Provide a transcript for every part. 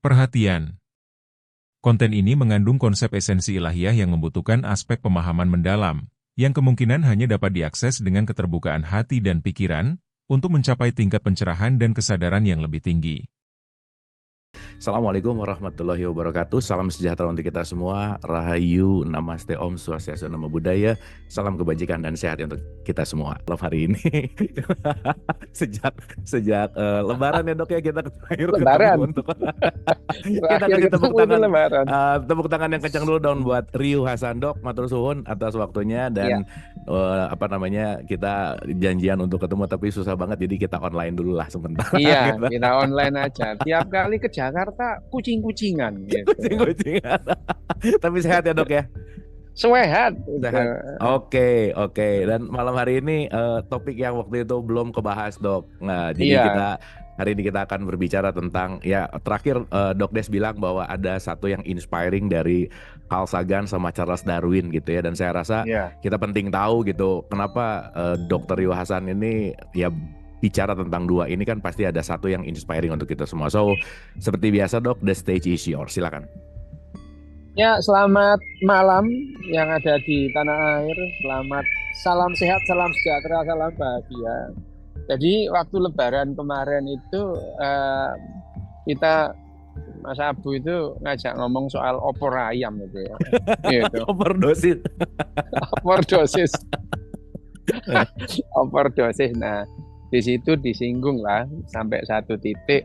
Perhatian. Konten ini mengandung konsep esensi ilahiyah yang membutuhkan aspek pemahaman mendalam, yang kemungkinan hanya dapat diakses dengan keterbukaan hati dan pikiran, untuk mencapai tingkat pencerahan dan kesadaran yang lebih tinggi. Assalamualaikum warahmatullahi wabarakatuh. Salam sejahtera untuk kita semua. Rahayu, Namaste, Om Swastiastu, Namo Buddhaya. Salam kebajikan dan sehat untuk kita semua. Malam hari ini sejak Lebaran ya dok ya, kita terakhir ketemu untuk kita kasih tepuk tangan yang kencang dulu dong buat Ryu Hasan dok. Matur suwun atas waktunya dan kita janjian untuk ketemu tapi susah banget, jadi kita online dulu lah sebentar. Iya, kita online aja. Tiap kali ke Jakarta kucing-kucingan gitu. Kucing-kucingan. Tapi sehat ya dok ya? Sehat. Oke. Dan malam hari ini topik yang waktu itu belum kebahas dok. Nah, jadi hari ini kita akan berbicara tentang, ya terakhir Dok Des bilang bahwa ada satu yang inspiring dari Carl Sagan sama Charles Darwin gitu ya. Dan saya rasa kita penting tahu gitu, kenapa Dr. Ryu Hasan ini ya bicara tentang dua ini, kan pasti ada satu yang inspiring untuk kita semua. So, seperti biasa dok, the stage is yours, silakan. Ya, selamat malam yang ada di tanah air. Salam sehat, salam sejahtera, salam bahagia. Jadi waktu Lebaran kemarin itu kita Mas Abu itu ngajak ngomong soal opor ayam gitu ya. Gitu. Overdosis. Nah, di situ disinggung lah sampai satu titik.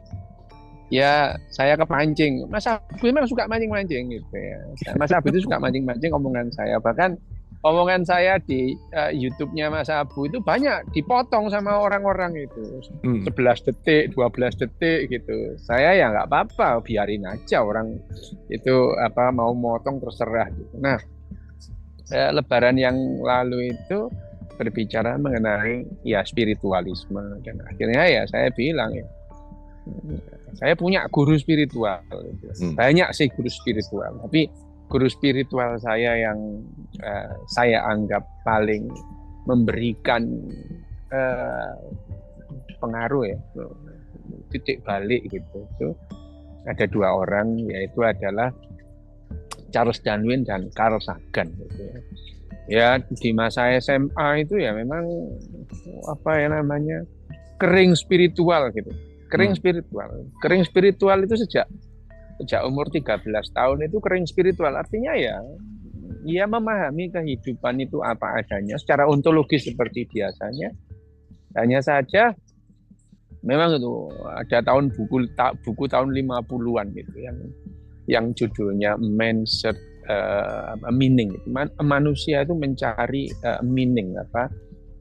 Ya, saya kepancing. Mas Abu memang suka mancing-mancing gitu ya. Mas Abu itu suka mancing-mancing omongan saya. Bahkan omongan saya di YouTube-nya Mas Abu itu banyak dipotong sama orang-orang itu. 11 detik, 12 detik gitu. Saya ya nggak apa-apa, biarin aja orang itu mau motong terserah gitu. Nah, Lebaran yang lalu itu berbicara mengenai ya spiritualisme, dan akhirnya ya saya bilang ya, saya punya guru spiritual. Banyak sih guru spiritual, tapi guru spiritual saya yang saya anggap paling memberikan pengaruh ya, titik balik gitu. Itu ada dua orang, yaitu adalah Charles Darwin dan Carl Sagan gitu ya. Ya di masa SMA itu ya memang kering spiritual gitu. Kering spiritual itu sejak umur 13 tahun itu kering spiritual. Artinya ya memahami kehidupan itu apa adanya secara ontologis seperti biasanya. Hanya saja memang itu ada buku tahun 50-an gitu yang judulnya Man's Search Meaning. Manusia itu mencari meaning,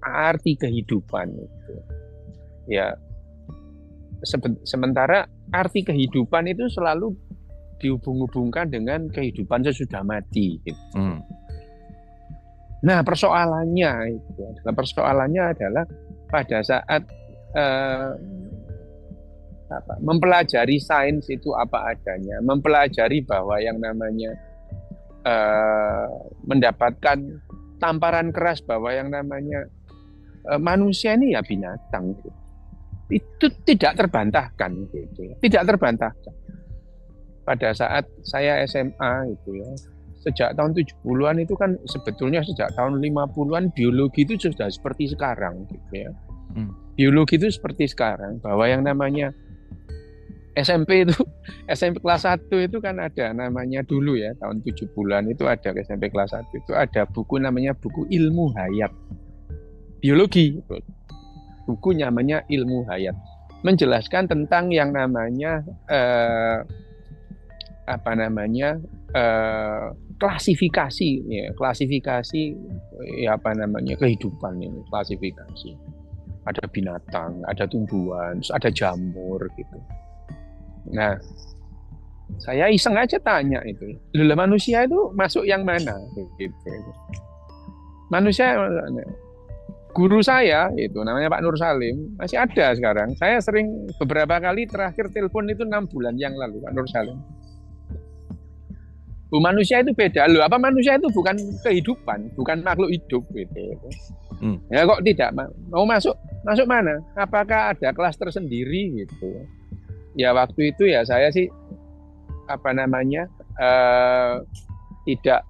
arti kehidupan itu. Ya, sementara arti kehidupan itu selalu dihubung-hubungkan dengan kehidupan sesudah mati gitu. Nah, persoalannya adalah pada saat mempelajari sains itu apa adanya, mempelajari bahwa yang namanya mendapatkan tamparan keras bahwa yang namanya manusia ini ya binatang gitu. Itu tidak terbantahkan gitu. Tidak terbantahkan. Pada saat saya SMA itu ya, sejak tahun 70-an itu kan sebetulnya sejak tahun 50-an biologi itu sudah seperti sekarang gitu ya. Biologi itu seperti sekarang, bahwa yang namanya SMP kelas 1 itu kan ada namanya dulu ya, tahun 70-an itu ada SMP kelas 1 itu ada buku namanya buku Ilmu Hayat. Biologi. Buku namanya Ilmu Hayat. Menjelaskan tentang yang namanya klasifikasi kehidupan ini, klasifikasi. Ada binatang, ada tumbuhan, ada jamur gitu. Nah, saya iseng aja tanya itu, manusia itu masuk yang mana? Gitu. Manusia, guru saya itu namanya Pak Nur Salim, masih ada sekarang. Saya sering beberapa kali terakhir telepon itu 6 bulan yang lalu Pak Nur Salim. Manusia itu beda loh. Apa manusia itu bukan kehidupan, bukan makhluk hidup gitu. Ya kok tidak mau masuk mana? Apakah ada kelas tersendiri gitu? Ya waktu itu ya saya sih tidak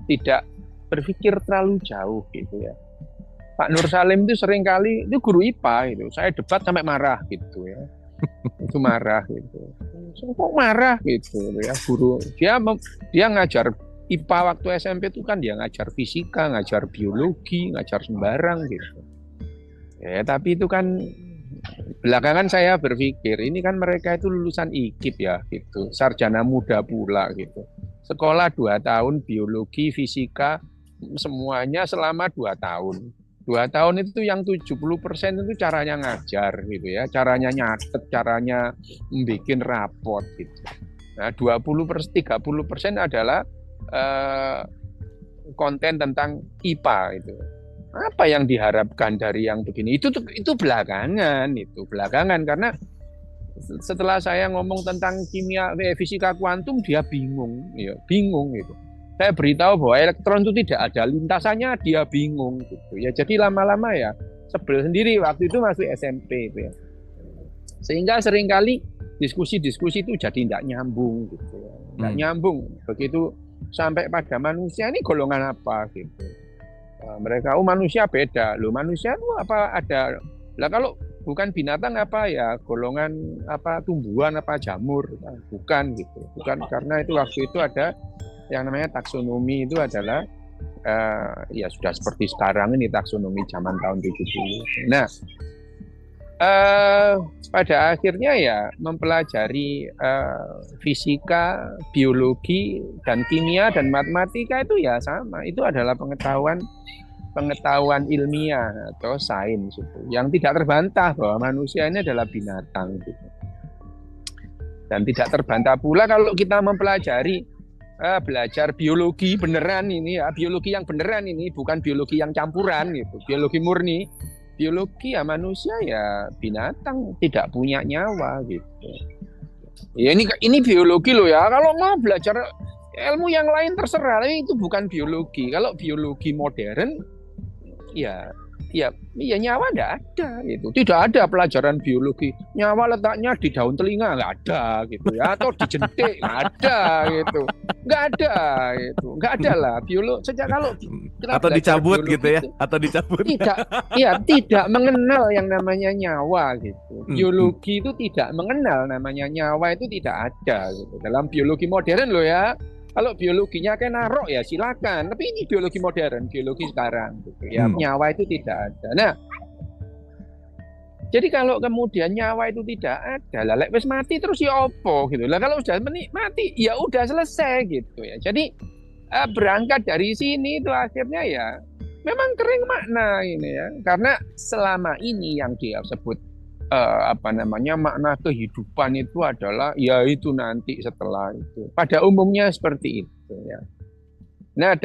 tidak berpikir terlalu jauh gitu ya. Pak Nur Salim itu seringkali itu guru IPA itu, saya debat sampai marah gitu ya. Itu marah gitu. Kok marah gitu ya guru. Dia ngajar IPA waktu SMP itu kan dia ngajar fisika, ngajar biologi, ngajar sembarang gitu. Ya, tapi itu kan belakangan saya berpikir ini kan mereka itu lulusan IKIP ya gitu, sarjana muda pula gitu. Sekolah 2 tahun biologi, fisika semuanya selama 2 tahun. 2 tahun itu yang 70% itu caranya ngajar gitu ya, caranya nyatet, caranya bikin raport gitu. Nah, 30% adalah konten tentang IPA itu. Apa yang diharapkan dari yang begini? Itu belakangan karena setelah saya ngomong tentang fisika kuantum dia bingung gitu. Saya beritahu bahwa elektron itu tidak ada lintasannya, dia bingung gitu ya. Jadi lama-lama ya sebel sendiri, waktu itu masih SMP itu ya. Sehingga seringkali diskusi-diskusi itu jadi tidak nyambung gitu ya. Tidak nyambung. Begitu sampai pada manusia ini golongan apa gitu. Mereka manusia beda. Loh, manusia itu apa ada? Lah kalau bukan binatang apa ya? Golongan apa, tumbuhan apa, jamur? Bukan gitu. Bukan, karena itu waktu itu ada yang namanya taksonomi, itu adalah ya sudah seperti sekarang ini taksonomi zaman tahun 70. Nah, pada akhirnya ya mempelajari fisika, biologi, dan kimia dan matematika itu ya sama. Itu adalah pengetahuan ilmiah atau sains itu, yang tidak terbantah bahwa manusia ini adalah binatang gitu. Dan tidak terbantah pula kalau kita mempelajari belajar biologi beneran ini ya, biologi yang beneran ini, bukan biologi yang campuran gitu, biologi murni. Biologi ya manusia ya binatang, tidak punya nyawa gitu. Ya ini biologi loh ya. Kalau mau belajar ilmu yang lain terserah, tapi itu bukan biologi. Kalau biologi modern ya nyawa enggak ada gitu. Tidak ada pelajaran biologi. Nyawa letaknya di daun telinga enggak ada gitu ya, atau di jentik enggak ada gitu. Enggak ada gitu. Enggak ada lah sejak kalau atau dicabut gitu ya, atau dicabut. Tidak mengenal yang namanya nyawa gitu. Biologi itu tidak mengenal namanya nyawa, itu tidak ada gitu. Dalam biologi modern loh ya. Kalau biologinya kayak narok ya silakan, tapi ini biologi modern, biologi sekarang gitu ya. Nyawa itu tidak ada. Nah, jadi kalau kemudian nyawa itu tidak ada, lah wis mati terus ya opo gitu. Lah kalau sudah mati ya udah selesai gitu ya. Jadi berangkat dari sini itu akhirnya ya memang kering makna ini ya. Karena selama ini yang dia sebut makna kehidupan itu adalah ya itu nanti setelah itu. Pada umumnya seperti itu ya. Nah,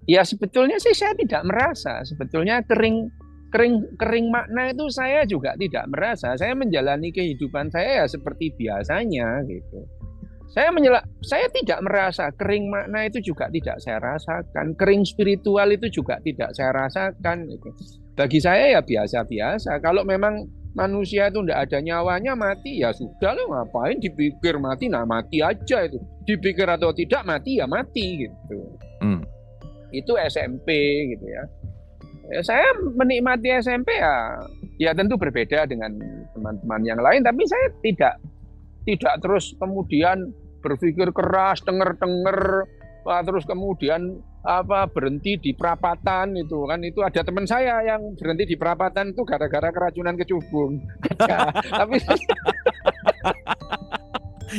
ya sebetulnya sih saya tidak merasa, sebetulnya kering makna itu saya juga tidak merasa. Saya menjalani kehidupan saya ya seperti biasanya gitu. Saya tidak merasa kering makna itu, juga tidak saya rasakan. Kering spiritual itu juga tidak saya rasakan gitu. Bagi saya ya biasa-biasa. Kalau memang manusia itu tidak ada nyawanya, mati ya sudah loh, ngapain dipikir mati, nah mati aja itu. Dipikir atau tidak mati ya mati gitu. Itu SMP gitu ya. Saya menikmati SMP ya tentu berbeda dengan teman-teman yang lain, tapi saya tidak terus kemudian berpikir keras, denger terus kemudian berhenti di perapatan itu kan. Itu ada teman saya yang berhenti di perapatan itu gara-gara keracunan kecubung. Tapi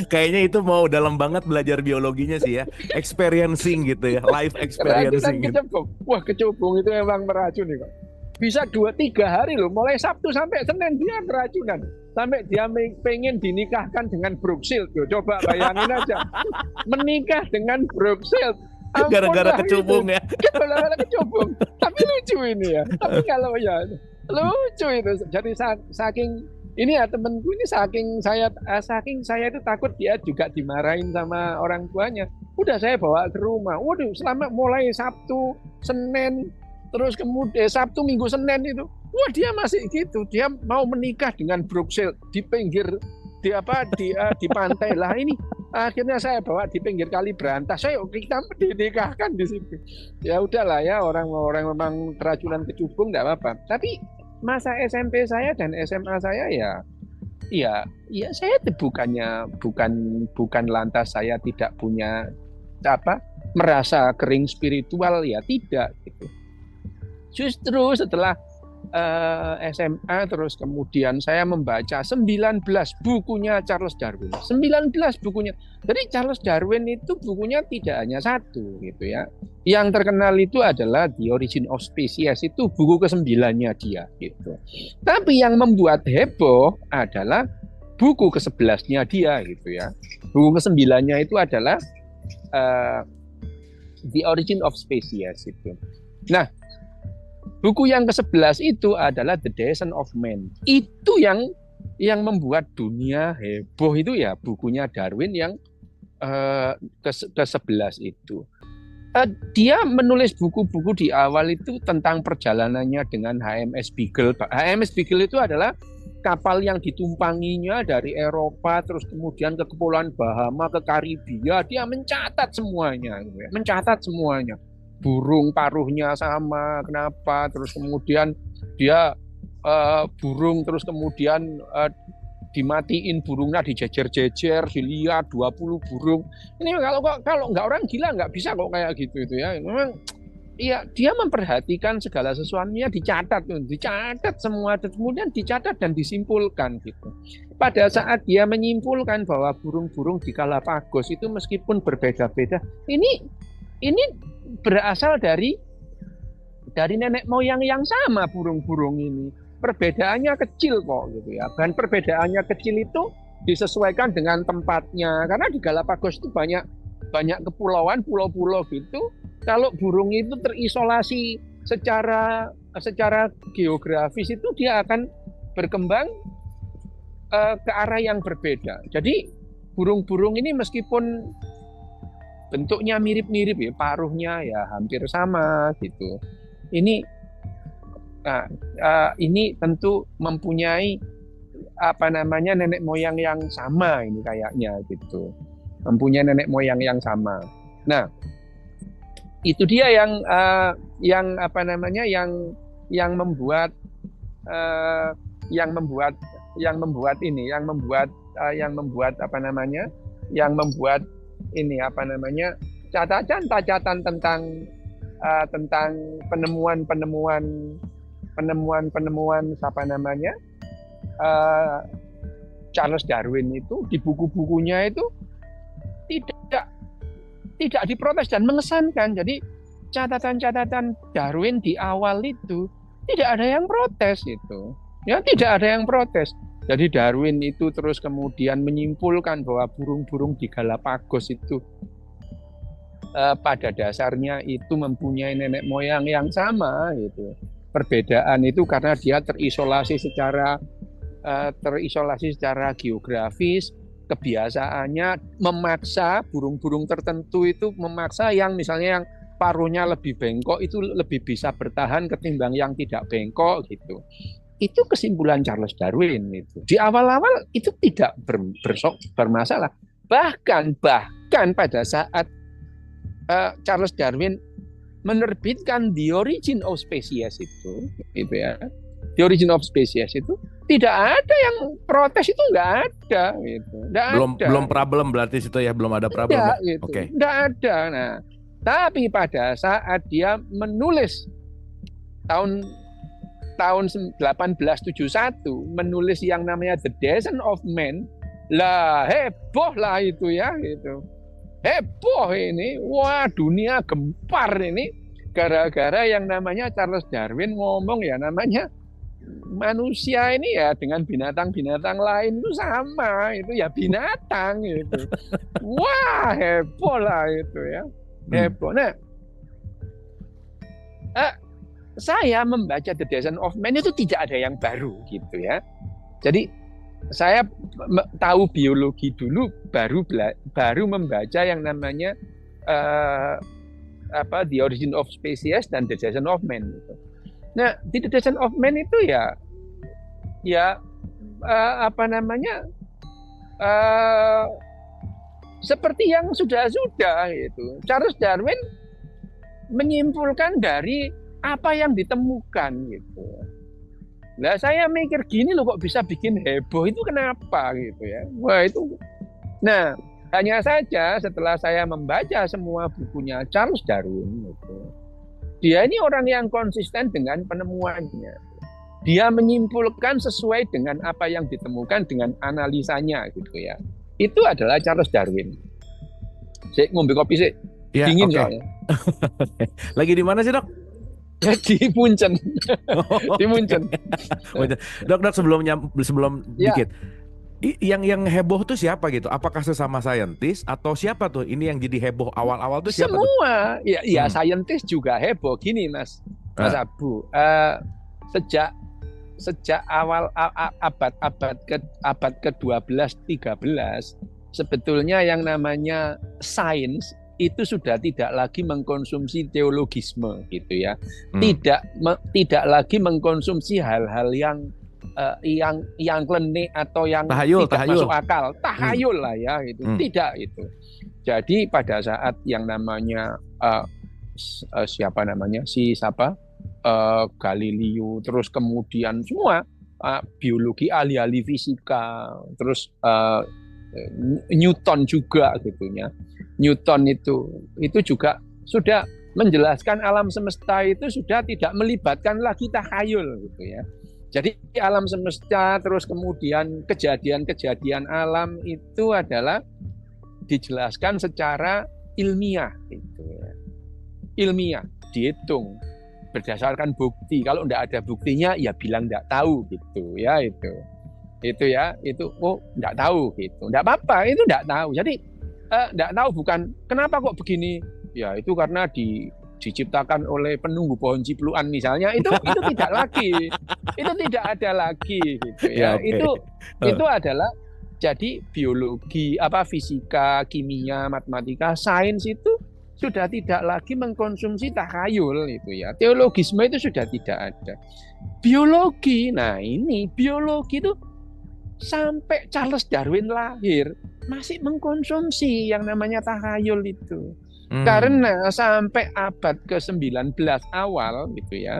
kayaknya itu mau dalam banget belajar biologinya sih ya, experiencing gitu ya, life experiencing gitu. Wah, kecubung itu memang meracuni kok. Bisa 2-3 hari loh, mulai Sabtu sampai Senin dia keracunan. Sampai dia pengen dinikahkan dengan Brookshield. Coba bayangin aja. Menikah dengan Brookshield. Gara-gara kecubung ya. Gara-gara kecubung. Tapi lucu ini ya. Tapi kalau ya lucu itu. Jadi saking ini ya temenku ini saking saya itu takut dia juga dimarahin sama orang tuanya. Udah saya bawa ke rumah. Waduh, selama mulai Sabtu, Senin, terus kemudian Sabtu, Minggu, Senin itu, wah dia masih gitu. Dia mau menikah dengan Brookshield di pinggir di pantai lah ini. Akhirnya saya bawa di pinggir kali Berantas. Kita dinikahkan di situ. Ya udahlah ya, orang-orang memang keracunan kecubung nggak apa-apa. Tapi masa SMP saya dan SMA saya ya saya bukan lantas saya tidak punya merasa kering spiritual, ya tidak gitu. Justru setelah SMA terus kemudian saya membaca 19 bukunya Charles Darwin. 19 bukunya. Jadi Charles Darwin itu bukunya tidak hanya satu gitu ya. Yang terkenal itu adalah The Origin of Species, itu buku ke-9-nya dia gitu. Tapi yang membuat heboh adalah buku ke-11-nya dia gitu ya. Buku ke-9-nya itu adalah The Origin of Species itu. Nah, buku yang ke-11 itu adalah The Descent of Man. Itu yang membuat dunia heboh itu ya bukunya Darwin yang ke-11 itu. Dia menulis buku-buku di awal itu tentang perjalanannya dengan HMS Beagle. HMS Beagle itu adalah kapal yang ditumpanginya dari Eropa terus kemudian ke Kepulauan Bahama, ke Karibia. Dia mencatat semuanya, mencatat semuanya. Burung paruhnya sama, kenapa? Terus kemudian dia burung, terus kemudian dimatiin burungnya, dijejer-jejer, dilihat 20 burung. Ini kalau nggak orang gila nggak bisa kok kayak gitu itu ya. Memang ya dia memperhatikan segala sesuatunya, dicatat semua, kemudian dicatat dan disimpulkan gitu. Pada saat dia menyimpulkan bahwa burung-burung di Galapagos itu meskipun berbeda-beda, ini berasal dari nenek moyang yang sama burung-burung ini. Perbedaannya kecil kok gitu ya. Dan perbedaannya kecil itu disesuaikan dengan tempatnya. Karena di Galapagos itu banyak kepulauan, pulau-pulau gitu. Kalau burung itu terisolasi secara geografis itu dia akan berkembang ke arah yang berbeda. Jadi burung-burung ini meskipun bentuknya mirip-mirip ya, paruhnya ya hampir sama gitu. Ini tentu mempunyai nenek moyang yang sama ini kayaknya gitu. Mempunyai nenek moyang yang sama. Nah, itu dia yang membuat catatan tentang penemuan Charles Darwin itu di buku-bukunya itu tidak diprotes dan mengesankan. Jadi catatan-catatan Darwin di awal itu tidak ada yang protes itu. Ya, tidak ada yang protes. Jadi Darwin itu terus kemudian menyimpulkan bahwa burung-burung di Galapagos itu pada dasarnya itu mempunyai nenek moyang yang sama gitu. Perbedaan itu karena dia terisolasi secara geografis, kebiasaannya memaksa burung-burung tertentu itu memaksa yang misalnya yang paruhnya lebih bengkok itu lebih bisa bertahan ketimbang yang tidak bengkok gitu. Itu kesimpulan Charles Darwin itu. Di awal-awal itu tidak bermasalah. Bahkan pada saat Charles Darwin menerbitkan The Origin of Species itu ya. The Origin of Species itu tidak ada yang protes, itu nggak ada gitu. Belum problem berarti situ ya, belum ada problem. Tidak, gitu. Oke. Nggak ada. Nah, tapi pada saat dia menulis tahun 1871 menulis yang namanya The Descent of Man, lah heboh lah itu ya gitu. Heboh ini, wah dunia gempar ini gara-gara yang namanya Charles Darwin ngomong ya namanya manusia ini ya dengan binatang-binatang lain itu sama, itu ya binatang gitu. Wah heboh lah itu ya, heboh. Nah, saya membaca The Descent of Man itu tidak ada yang baru gitu ya. Jadi saya tahu biologi dulu, baru membaca yang namanya The Origin of Species dan The Descent of Man gitu. Nah, di The Descent of Man itu uh, seperti yang sudah-sudah itu. Charles Darwin menyimpulkan dari apa yang ditemukan gitu. Nah, saya mikir gini loh, kok bisa bikin heboh itu kenapa gitu ya. Wah itu. Nah, hanya saja setelah saya membaca semua bukunya Charles Darwin gitu, dia ini orang yang konsisten dengan penemuannya. Dia menyimpulkan sesuai dengan apa yang ditemukan dengan analisanya gitu ya. Itu adalah Charles Darwin. Saya ngombe kopi sih. Ya, Dingin okay. soalnya. Lagi di mana sih, Dok? Di Munchen. Di Munchen. Dok, sebelum Ya. dikit. Yang heboh tuh siapa gitu? Apakah sesama saintis atau siapa tuh? Ini yang jadi heboh awal-awal tuh siapa? Semua. Tuh? Ya, saintis juga heboh. Gini, Mas Abu. Sejak awal abad ke-12 13 sebetulnya yang namanya sains itu sudah tidak lagi mengkonsumsi teologisme gitu ya. Tidak lagi mengkonsumsi hal-hal yang klenik atau yang tidak masuk akal. Tahayul lah ya itu. Tidak itu. Jadi pada saat yang namanya Galileo, terus kemudian semua biologi, ahli-ahli fisika, terus Newton juga gitunya. Newton itu juga sudah menjelaskan alam semesta itu sudah tidak melibatkan lagi takhayul gitu ya. Jadi alam semesta terus kemudian kejadian-kejadian alam itu adalah dijelaskan secara ilmiah gitu ya. Ilmiah, dihitung berdasarkan bukti. Kalau tidak ada buktinya ya bilang tidak tahu gitu ya itu tidak tahu gitu. Tidak apa-apa, itu tidak tahu. Jadi tidak tahu bukan kenapa kok begini. Ya itu karena diciptakan oleh penunggu pohon cipluan misalnya. Itu tidak lagi. Itu tidak ada lagi gitu ya. Okay. Itu adalah jadi biologi, fisika, kimia, matematika, sains itu sudah tidak lagi mengkonsumsi takhayul itu ya. Teologisme itu sudah tidak ada. Biologi, biologi itu sampai Charles Darwin lahir masih mengkonsumsi yang namanya takhayul itu. Karena sampai abad ke-19 awal gitu ya.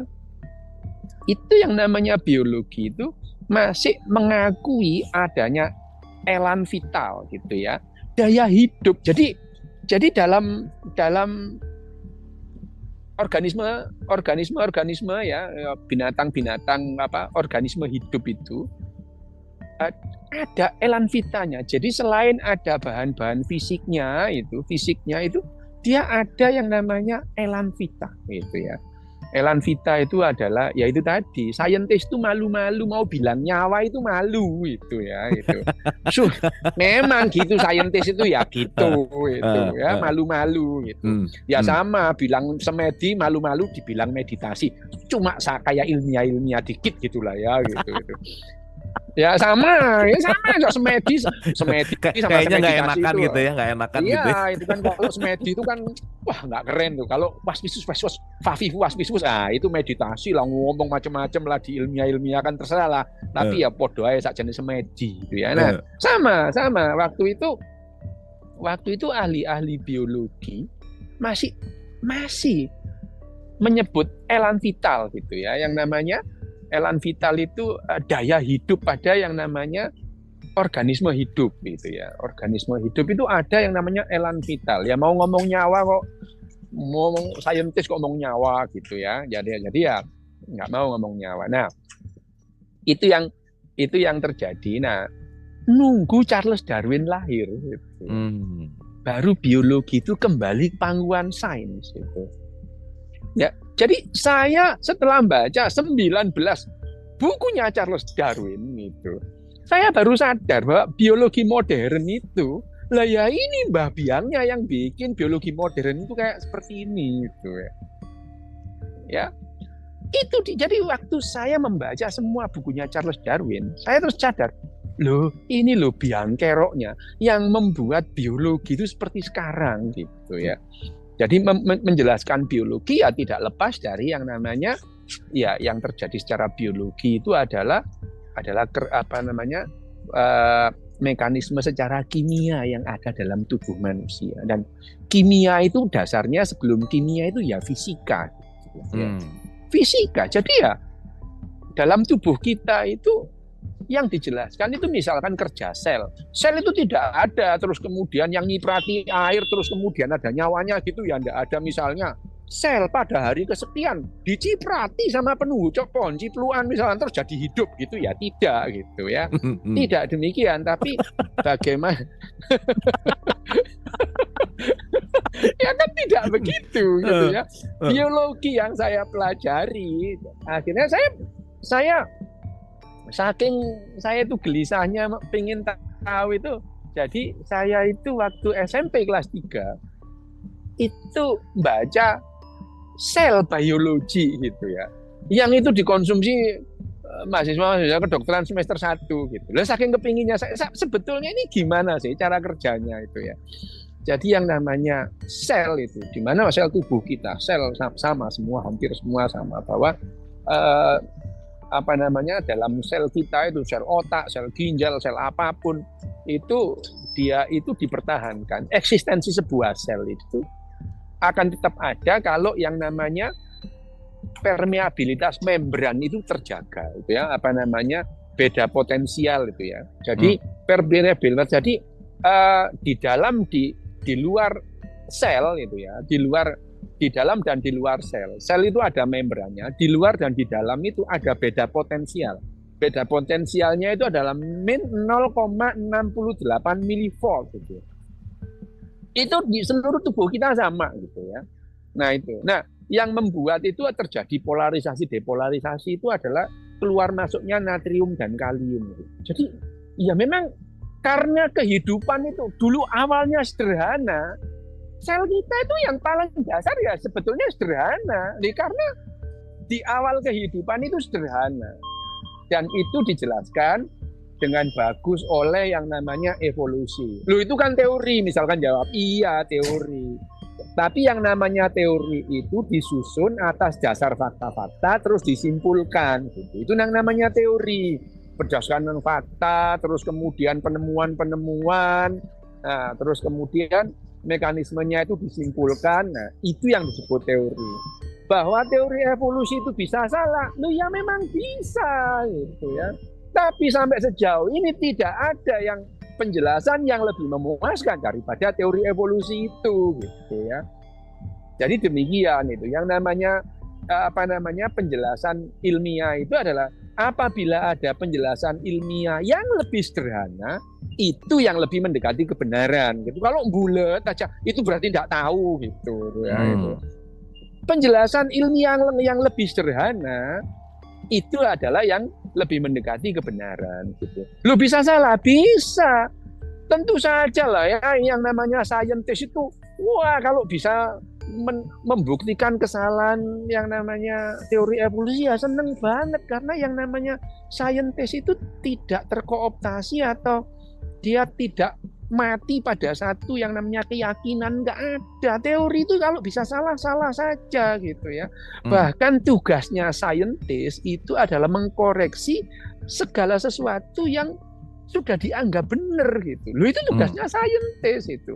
Itu yang namanya biologi itu masih mengakui adanya elan vital gitu ya. Daya hidup. Jadi dalam organisme ya, binatang-binatang organisme hidup itu ada elan vitanya. Jadi selain ada bahan-bahan fisiknya itu dia ada yang namanya elan vita gitu ya. Elan vita itu adalah ya itu tadi, saintis itu malu-malu mau bilang nyawa itu malu itu ya itu. Memang gitu saintis itu ya gitu ya, malu-malu gitu. Ya sama bilang semedi malu-malu dibilang meditasi. Cuma kayak ilmiah dikit gitulah ya gitu. Ya sama aja semedi sama kayaknya nggak enakan itu. Gitu ya, nggak enakan iya, gitu. Iya, itu kan kalau semedi itu kan wah nggak keren tuh. Kalau waspisus fafifu waspisus, itu meditasi lah, ngomong macam-macam lah di ilmiah kan terserah lah. Tapi ya podo ae sak jenis semedi gitu ya. Nah, sama waktu itu ahli-ahli biologi masih menyebut elan vital gitu ya, yang namanya elan vital itu daya hidup pada yang namanya organisme hidup gitu ya. Organisme hidup itu ada yang namanya elan vital. Ya mau ngomong nyawa kok, ngomong saintis kok ngomong nyawa gitu ya. Jadi ya nggak mau ngomong nyawa. Nah, itu yang terjadi. Nah, nunggu Charles Darwin lahir gitu. Baru biologi itu kembali ke pangkuan sains gitu. Ya, jadi saya setelah baca 19 bukunya Charles Darwin itu, saya baru sadar bahwa biologi modern itu, lah ya ini Mbah Biangnya yang bikin biologi modern itu kayak seperti ini gitu ya. Ya. Jadi waktu saya membaca semua bukunya Charles Darwin, saya terus sadar, ini biang keroknya yang membuat biologi itu seperti sekarang gitu ya. Jadi menjelaskan biologi ya tidak lepas dari yang namanya ya yang terjadi secara biologi itu adalah mekanisme secara kimia yang ada dalam tubuh manusia. Dan kimia itu dasarnya sebelum kimia itu ya fisika. Ya. Fisika. Jadi ya dalam tubuh kita itu yang dijelaskan itu misalkan kerja sel. Sel itu tidak ada terus kemudian yang nyiprati air terus kemudian ada nyawanya gitu ya, tidak ada. Misalnya sel pada hari kesekian diciprati sama penunggu pohon cipluan misalnya terus jadi hidup gitu ya, tidak gitu ya. Tidak demikian, tapi bagaimana ya kan tidak begitu gitu ya. Biologi yang saya pelajari, akhirnya saya saking saya itu gelisahnya pengen tahu itu, jadi saya itu waktu SMP kelas 3 itu baca sel biologi gitu ya, yang itu dikonsumsi mahasiswa kedokteran semester 1 gitu. Lah saking kepinginnya saya sebetulnya ini gimana sih cara kerjanya itu ya. Jadi yang namanya sel itu, di mana sel tubuh kita, sel sama semua, hampir semua sama, bahwa dalam sel kita itu, sel otak, sel ginjal, sel apapun itu dia itu dipertahankan. Eksistensi sebuah sel itu akan tetap ada kalau yang namanya permeabilitas membran itu terjaga, itu ya, beda potensial itu ya. Jadi permeabilitas, jadi di luar sel itu ya, di dalam dan di luar sel. Sel itu ada membrannya, di luar dan di dalam itu ada beda potensial. Beda potensialnya itu adalah min 0,68 milivolt gitu. Itu di seluruh tubuh kita sama gitu ya. Nah itu. Nah, yang membuat itu terjadi polarisasi depolarisasi itu adalah keluar masuknya natrium dan kalium. Jadi ya memang karena kehidupan itu dulu awalnya sederhana. Sel kita itu yang paling dasar ya sebetulnya sederhana. Karena di awal kehidupan itu sederhana. Dan itu dijelaskan dengan bagus oleh yang namanya evolusi. Loh itu kan teori, misalkan jawab, iya teori. Tapi yang namanya teori itu disusun atas dasar fakta-fakta terus disimpulkan. Gitu. Itu yang namanya teori. Berdasarkan fakta, terus kemudian penemuan-penemuan, nah, terus kemudian mekanismenya itu disimpulkan. Nah, itu yang disebut teori. Bahwa teori evolusi itu bisa salah, loh ya memang bisa gitu ya. Tapi sampai sejauh ini tidak ada yang penjelasan yang lebih memuaskan daripada teori evolusi itu gitu ya. Jadi demikian itu yang namanya penjelasan ilmiah itu adalah apabila ada penjelasan ilmiah yang lebih sederhana, itu yang lebih mendekati kebenaran gitu. Kalau bulet aja itu berarti tidak tahu gitu ya. Itu. Penjelasan ilmiah yang lebih sederhana itu adalah yang lebih mendekati kebenaran gitu. Lu bisa salah, bisa. Tentu saja lah ya, yang namanya saintis itu wah kalau bisa membuktikan kesalahan yang namanya teori evolusi ya seneng banget, karena yang namanya saintis itu tidak terkooptasi atau dia tidak mati pada satu yang namanya keyakinan, nggak ada. Teori itu kalau bisa salah saja gitu ya. Bahkan tugasnya saintis itu adalah mengkoreksi segala sesuatu yang sudah dianggap benar gitu. Loh itu tugasnya saintis itu.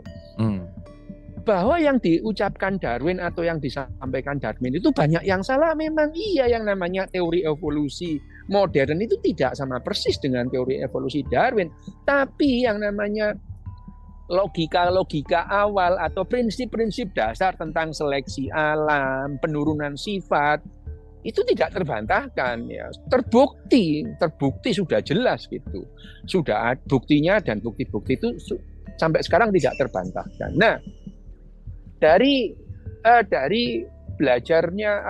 Bahwa yang diucapkan Darwin atau yang disampaikan Darwin itu banyak yang salah, memang iya. Yang namanya teori evolusi modern itu tidak sama persis dengan teori evolusi Darwin, tapi yang namanya logika awal atau prinsip-prinsip dasar tentang seleksi alam, penurunan sifat itu tidak terbantahkan ya. Terbukti sudah jelas gitu. Sudah buktinya, dan bukti-bukti itu sampai sekarang tidak terbantahkan. Nah, dari belajarnya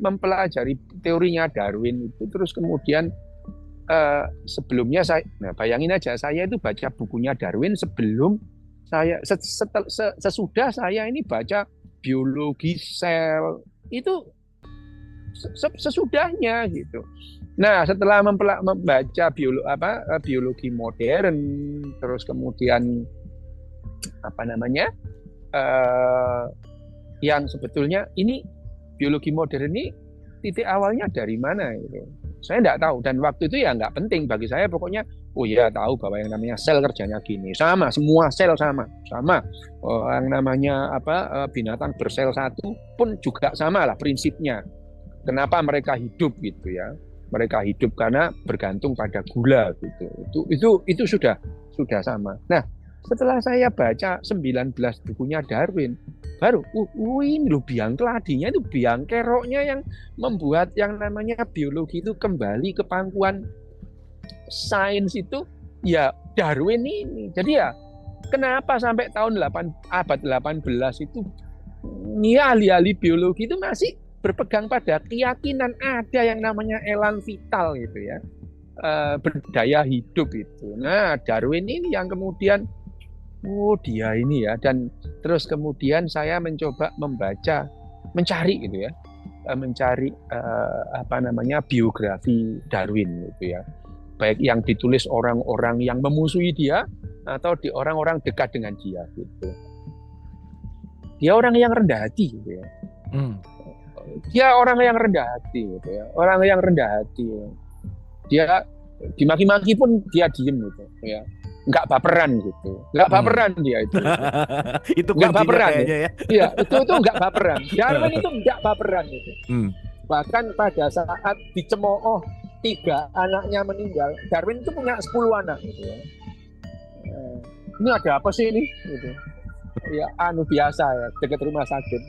mempelajari teorinya Darwin itu, terus kemudian sebelumnya bayangin aja, saya itu baca bukunya Darwin sebelum saya sesudah saya ini baca biologi sel itu sesudahnya gitu. Nah, setelah membaca biologi modern, terus kemudian yang sebetulnya ini biologi modern ini titik awalnya dari mana itu saya tidak tahu, dan waktu itu ya nggak penting bagi saya. Pokoknya Oh iya, tahu bahwa yang namanya sel kerjanya gini. Sama, semua sel sama. Sama. Yang namanya binatang bersel satu pun juga sama lah prinsipnya. Kenapa mereka hidup gitu ya? Mereka hidup karena bergantung pada gula gitu. Itu sudah sama. Nah, setelah saya baca 19 bukunya Darwin, baru ini loh biang keladinya, itu biang keroknya yang membuat yang namanya biologi itu kembali ke pangkuan sains itu ya Darwin ini. Jadi ya kenapa sampai tahun abad 18 itu ahli-ahli biologi itu masih berpegang pada keyakinan ada yang namanya elan vital gitu ya, berdaya hidup itu. Nah, Darwin ini yang kemudian dia ini ya, dan terus kemudian saya mencoba mencari gitu ya, mencari biografi Darwin gitu ya, baik yang ditulis orang-orang yang memusuhi dia atau di orang-orang dekat dengan dia gitu. Dia orang yang rendah hati gitu ya. Dia orang yang rendah hati gitu ya. Orang yang rendah hati. Dia dimaki-maki pun dia diem gitu ya. Enggak baperan gitu. Enggak baperan dia itu. Itu enggak baperan kayaknya ya. Iya, itu enggak baperan. Darwin itu enggak baperan gitu. Bahkan pada saat dicemooh 3 anaknya meninggal, Darwin itu punya 10 anak gitu ya. Ini ada apa sih ini gitu. Ya biasa ya, dekat rumah sakit.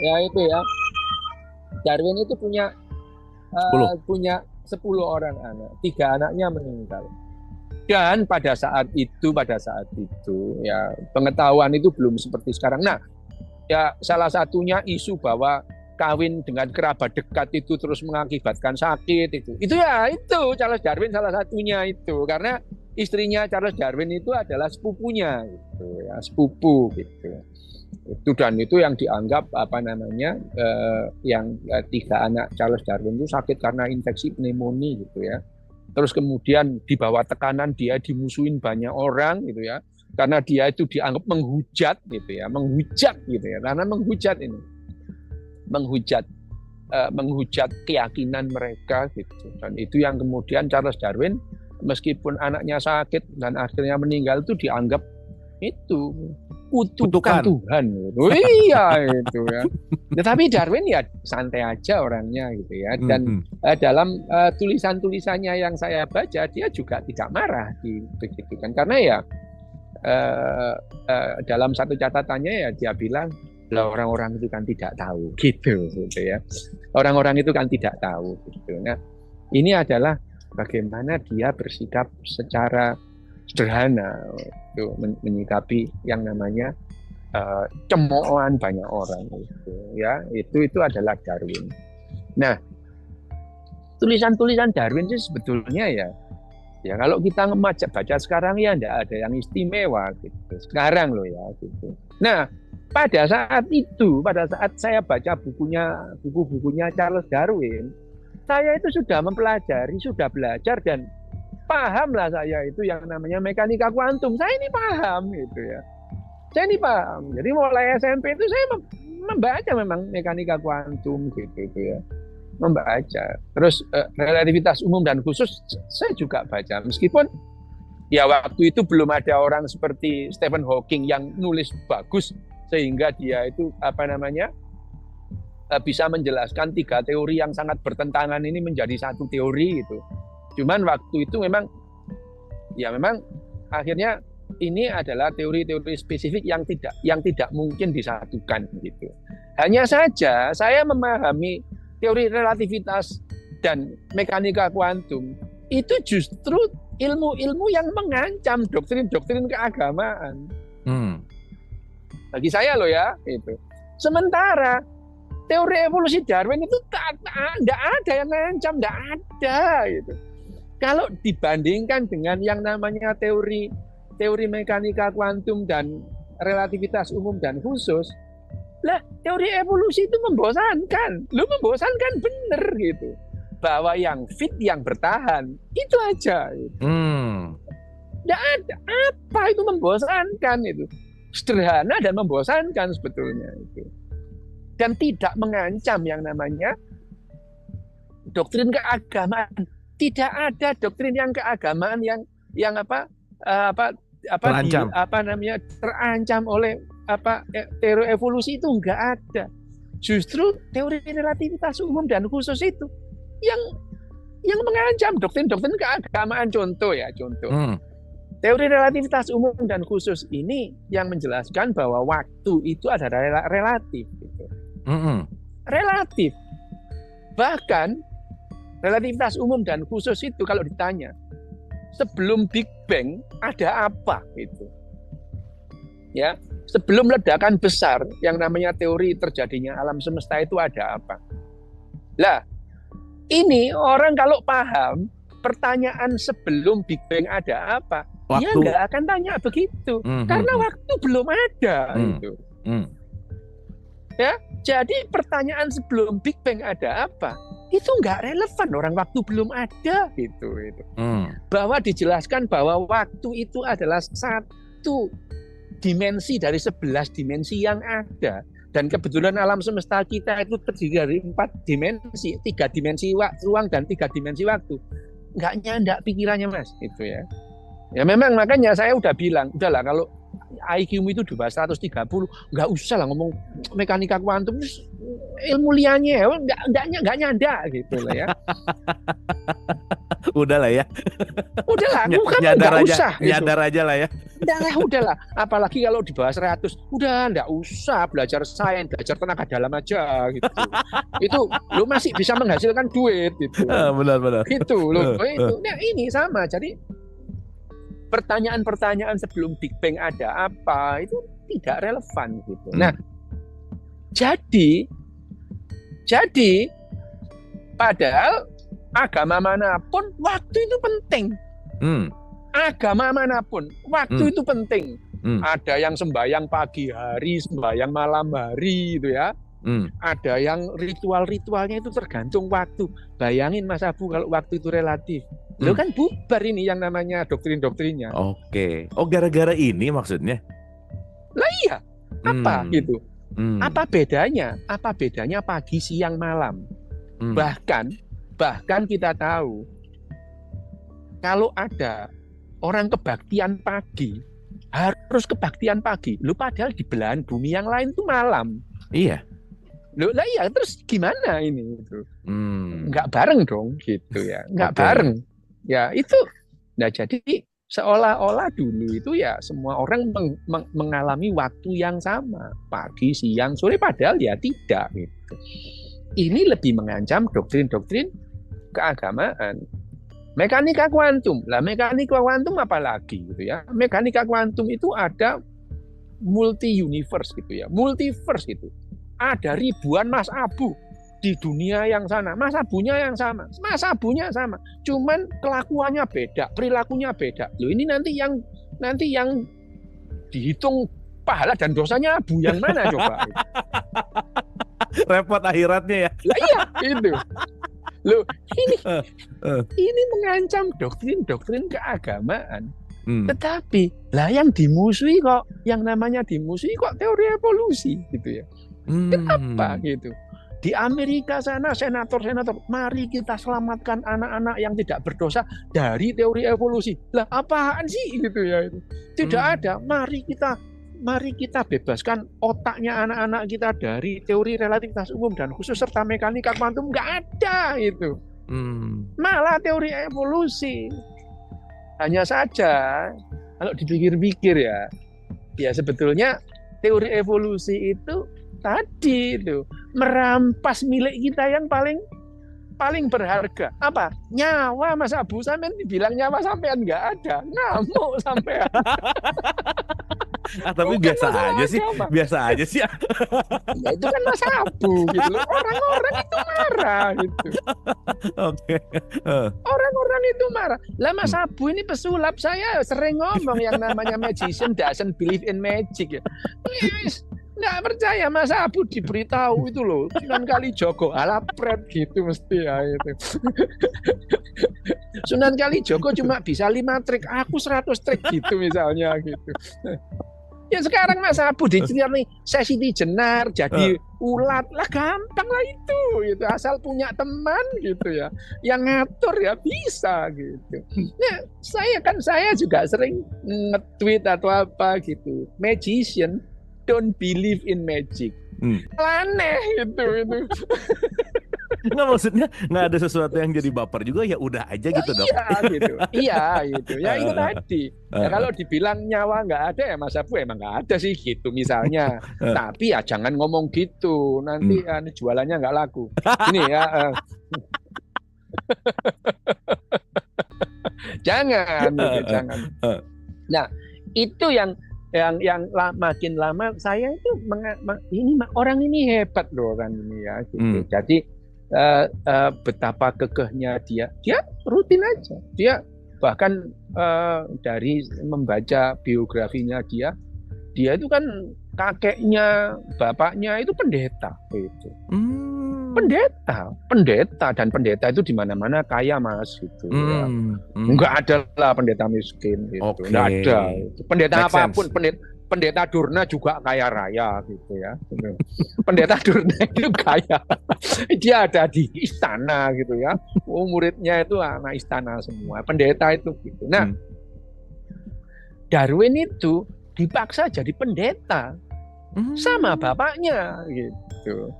Ya itu ya. Darwin itu punya 10 orang anak, 3 anaknya meninggal. Dan pada saat itu ya pengetahuan itu belum seperti sekarang. Nah, ya salah satunya isu bahwa kawin dengan kerabat dekat itu terus mengakibatkan sakit itu Charles Darwin salah satunya itu, karena istrinya Charles Darwin itu adalah sepupunya gitu ya, sepupu gitu. Dan itu yang dianggap yang 3 anak Charles Darwin itu sakit karena infeksi pneumonia gitu ya. Terus kemudian di bawah tekanan dia dimusuhin banyak orang gitu ya, karena dia itu dianggap menghujat gitu ya, karena menghujat keyakinan mereka gitu. Dan itu yang kemudian Charles Darwin meskipun anaknya sakit dan akhirnya meninggal itu dianggap itu kutukan Tuhan gitu. Iya itu ya. Tetapi Darwin ya santai aja orangnya gitu ya. Dan dalam tulisan-tulisannya yang saya baca dia juga tidak marah begitu kan, karena ya dalam satu catatannya ya dia bilang orang-orang itu kan tidak tahu gitu ya. Orang-orang itu kan tidak tahu gitu. Nah, ini adalah bagaimana dia bersikap secara sederhana itu menyikapi yang namanya cemoohan banyak orang gitu ya. Itu adalah Darwin. Nah, tulisan-tulisan Darwin sih sebetulnya ya kalau kita baca sekarang ya enggak ada yang istimewa gitu. Sekarang loh ya gitu. Nah, pada saat saya baca buku-bukunya Charles Darwin, saya itu sudah mempelajari, sudah belajar dan paham lah saya itu yang namanya mekanika kuantum. Saya ini paham gitu ya. Saya ini paham. Jadi mulai SMP itu saya membaca memang mekanika kuantum gitu ya. Membaca. Terus relativitas umum dan khusus saya juga baca. Meskipun ya waktu itu belum ada orang seperti Stephen Hawking yang nulis bagus sehingga dia itu bisa menjelaskan 3 teori yang sangat bertentangan ini menjadi satu teori gitu. Cuman waktu itu memang akhirnya ini adalah teori-teori spesifik yang tidak mungkin disatukan gitu. Hanya saja saya memahami teori relativitas dan mekanika kuantum itu justru ilmu-ilmu yang mengancam doktrin-doktrin keagamaan. Bagi saya loh ya itu. Sementara teori evolusi Darwin itu tidak ada yang mengancam, tidak ada gitu. Kalau dibandingkan dengan yang namanya teori mekanika kuantum dan relativitas umum dan khusus, lah teori evolusi itu membosankan. Membosankan bener gitu. Bahwa yang fit, yang bertahan, itu aja. Gitu. Nggak ada. Apa itu membosankan itu? Sederhana dan membosankan sebetulnya itu. Dan tidak mengancam yang namanya doktrin keagamaan. Tidak ada doktrin yang keagamaan yang Terancam. terancam oleh teori evolusi, itu enggak ada. Justru teori relativitas umum dan khusus itu yang mengancam doktrin-doktrin keagamaan. Contoh. Teori relativitas umum dan khusus ini yang menjelaskan bahwa waktu itu adalah relatif. Gitu. Relatif. Bahkan relativitas umum dan khusus itu kalau ditanya, sebelum Big Bang ada apa? Gitu. Ya, sebelum ledakan besar yang namanya teori terjadinya alam semesta itu ada apa? Lah, ini orang kalau paham pertanyaan sebelum Big Bang ada apa, dia nggak akan tanya begitu, karena waktu belum ada. Gitu. Ya, jadi pertanyaan sebelum Big Bang ada apa, itu nggak relevan, orang waktu belum ada. Gitu. Bahwa dijelaskan bahwa waktu itu adalah satu dimensi dari 11 dimensi yang ada. Dan kebetulan alam semesta kita itu terdiri dari 4 dimensi, 3 dimensi ruang dan 3 dimensi waktu. Nggak nyandak pikirannya, Mas, itu ya. Ya memang, makanya saya udah bilang, udahlah kalau IQ-mu itu 230, nggak usah lah ngomong mekanika kuantum, ilmu liannya nggak nyanda gitu lah ya. Udahlah ya. Udahlah, nyadar aja lah ya. Udahlah. Apalagi kalau di bawah 100, udah nggak usah belajar sains, belajar tenaga dalam aja gitu. Itu lo masih bisa menghasilkan duit gitu. Benar. Gitu loh. Itu. Nah, ini sama. Jadi pertanyaan-pertanyaan sebelum Big Bang ada apa itu tidak relevan gitu. Nah, jadi padahal agama manapun waktu itu penting. Agama manapun waktu itu penting. Ada yang sembahyang pagi hari, sembahyang malam hari gitu ya. Ada yang ritual-ritualnya itu tergantung waktu. Bayangin Mas Abu kalau waktu itu relatif. Lo kan bubar ini yang namanya doktrin-doktrinnya. Oke. Oh, gara-gara ini maksudnya? Lah iya. Apa gitu? Apa bedanya? Apa bedanya pagi, siang, malam? Bahkan kita tahu kalau ada orang kebaktian pagi, harus kebaktian pagi. Lu padahal di belahan bumi yang lain itu malam. Iya. Loh, lah iya, terus gimana ini? Gitu. Nggak bareng dong gitu ya. Nggak bareng. Ya itu. Nah, jadi seolah-olah dulu itu ya semua orang mengalami waktu yang sama. Pagi, siang, sore, padahal ya tidak gitu. Ini lebih mengancam doktrin-doktrin keagamaan. Mekanika kuantum. Lah mekanika kuantum apa lagi gitu ya? Mekanika kuantum itu ada multi universe gitu ya. Multiverse gitu. Ada ribuan Mas Abu di dunia yang sana. Mas Abunya yang sama. Mas Abunya sama. Cuman kelakuannya beda, perilakunya beda. Loh, ini nanti yang dihitung pahala dan dosanya Abu yang mana coba? Repot akhiratnya ya. Lah iya, itu. Loh, ini mengancam doktrin-doktrin keagamaan. Tetapi lah yang dimusuhi kok, yang namanya dimusuhi kok teori evolusi gitu ya. Kenapa gitu? Di Amerika sana senator-senator, mari kita selamatkan anak-anak yang tidak berdosa dari teori evolusi. Lah apaan sih gitu ya itu? Tidak ada. Mari kita bebaskan otaknya anak-anak kita dari teori relativitas umum dan khusus serta mekanika kuantum. Nggak ada itu. Malah teori evolusi. Hanya saja kalau dipikir-pikir ya sebetulnya teori evolusi itu tadi itu merampas milik kita yang paling berharga. Apa? Nyawa Mas Abu. Sampean dibilang nyawa sampean nggak ada. Ngamuk sampean. Tapi biasa aja sih. Ya, itu kan Mas Abu gitu loh. Orang-orang itu marah gitu. Oke. Orang-orang itu marah. Lah Mas Abu ini pesulap, saya sering ngomong yang namanya magician doesn't believe in magic ya. Nggak percaya Mas Abu diberitahu itu loh Sunan Kalijogo alapret gitu mesti ya itu. Sunan Kalijogo cuma bisa 5 trik, aku 100 trik gitu misalnya gitu. Ya sekarang Mas Abu dicari nih Siti Jenar jadi ulat lah, gampang lah itu asal punya teman gitu ya, yang ngatur ya bisa gitu. Nah saya juga sering nge-tweet atau apa gitu, magician don't believe in magic. Aneh itu. Nggak, maksudnya nggak ada sesuatu yang jadi baper juga, ya udah aja gitu Dok. Iya gitu. Ya itu tadi. Ya kalau dibilang nyawa nggak ada ya Mas Abu emang nggak ada sih gitu misalnya. Tapi ya jangan ngomong gitu. Nanti jualannya nggak laku. Ini ya. Jangan. Nah itu yang makin lama saya itu ini orang ini hebat loh orang ini ya. Gitu. Jadi betapa kekehnya dia rutin aja. Dia bahkan dari membaca biografinya dia itu kan kakeknya, bapaknya itu pendeta gitu. Pendeta dan pendeta itu di mana-mana kaya Mas gitu ya. Enggak ada lah pendeta miskin gitu. Enggak ada. Pendeta make apapun, pendeta Durna juga kaya raya gitu ya. Pendeta Durna itu kaya. Dia ada di istana gitu ya. Muridnya itu anak istana semua. Pendeta itu gitu. Nah, Darwin itu dipaksa jadi pendeta sama bapaknya gitu.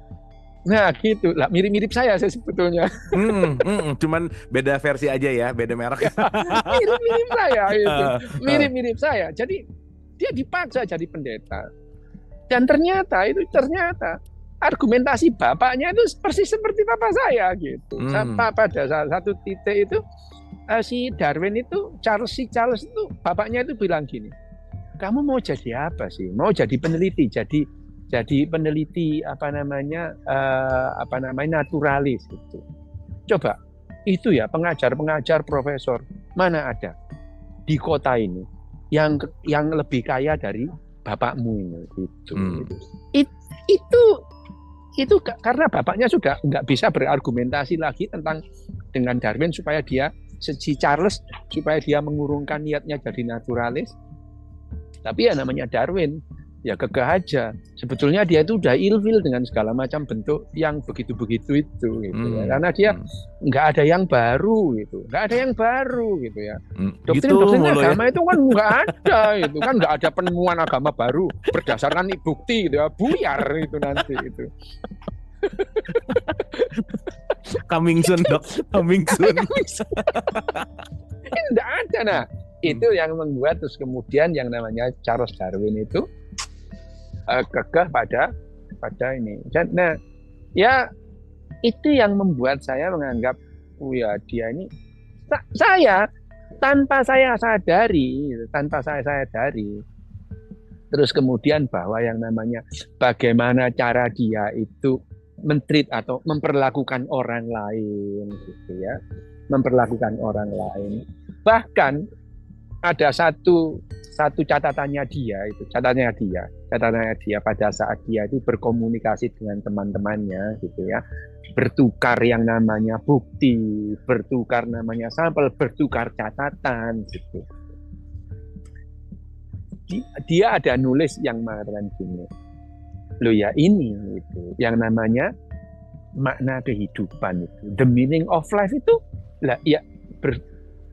Nah gitu lah, mirip-mirip saya sebetulnya. Cuman beda versi aja ya, beda merek. Mirip-mirip saya itu, mirip-mirip saya. Jadi dia dipaksa jadi pendeta. Dan ternyata argumentasi bapaknya itu persis seperti bapak saya gitu. Sampai pada satu titik itu si Darwin itu Charles itu bapaknya itu bilang gini, kamu mau jadi apa sih? Mau jadi peneliti, jadi peneliti naturalis gitu. Coba itu ya pengajar profesor mana ada di kota ini yang lebih kaya dari bapakmu ini gitu. Itu karena bapaknya sudah nggak bisa berargumentasi lagi dengan Darwin supaya dia si Charles supaya dia mengurungkan niatnya jadi naturalis. Tapi ya namanya Darwin, ya kekeh aja. Sebetulnya dia itu udah ilfil dengan segala macam bentuk yang begitu-begitu itu gitu ya. Karena dia nggak ada yang baru gitu. Ya. Doktrin agama itu kan nggak ada gitu. Kan nggak ada penemuan agama baru berdasarkan bukti gitu ya. Buyar itu nanti itu. Coming soon, Dok. Coming soon. Nggak ada. Nah, itu yang membuat terus kemudian yang namanya Charles Darwin itu kekeh pada ini. Nah, ya itu yang membuat saya menganggap, dia ini tanpa saya sadari, terus kemudian bahwa yang namanya bagaimana cara dia itu men-treat atau memperlakukan orang lain, gitu ya, Bahkan ada satu catatannya dia pada saat dia itu berkomunikasi dengan teman-temannya gitu ya, bertukar yang namanya bukti, bertukar namanya sampel, bertukar catatan gitu. Dia ada nulis yang mengatakan gini, loh ya ini gitu, yang namanya makna kehidupan itu, the meaning of life itu lah ya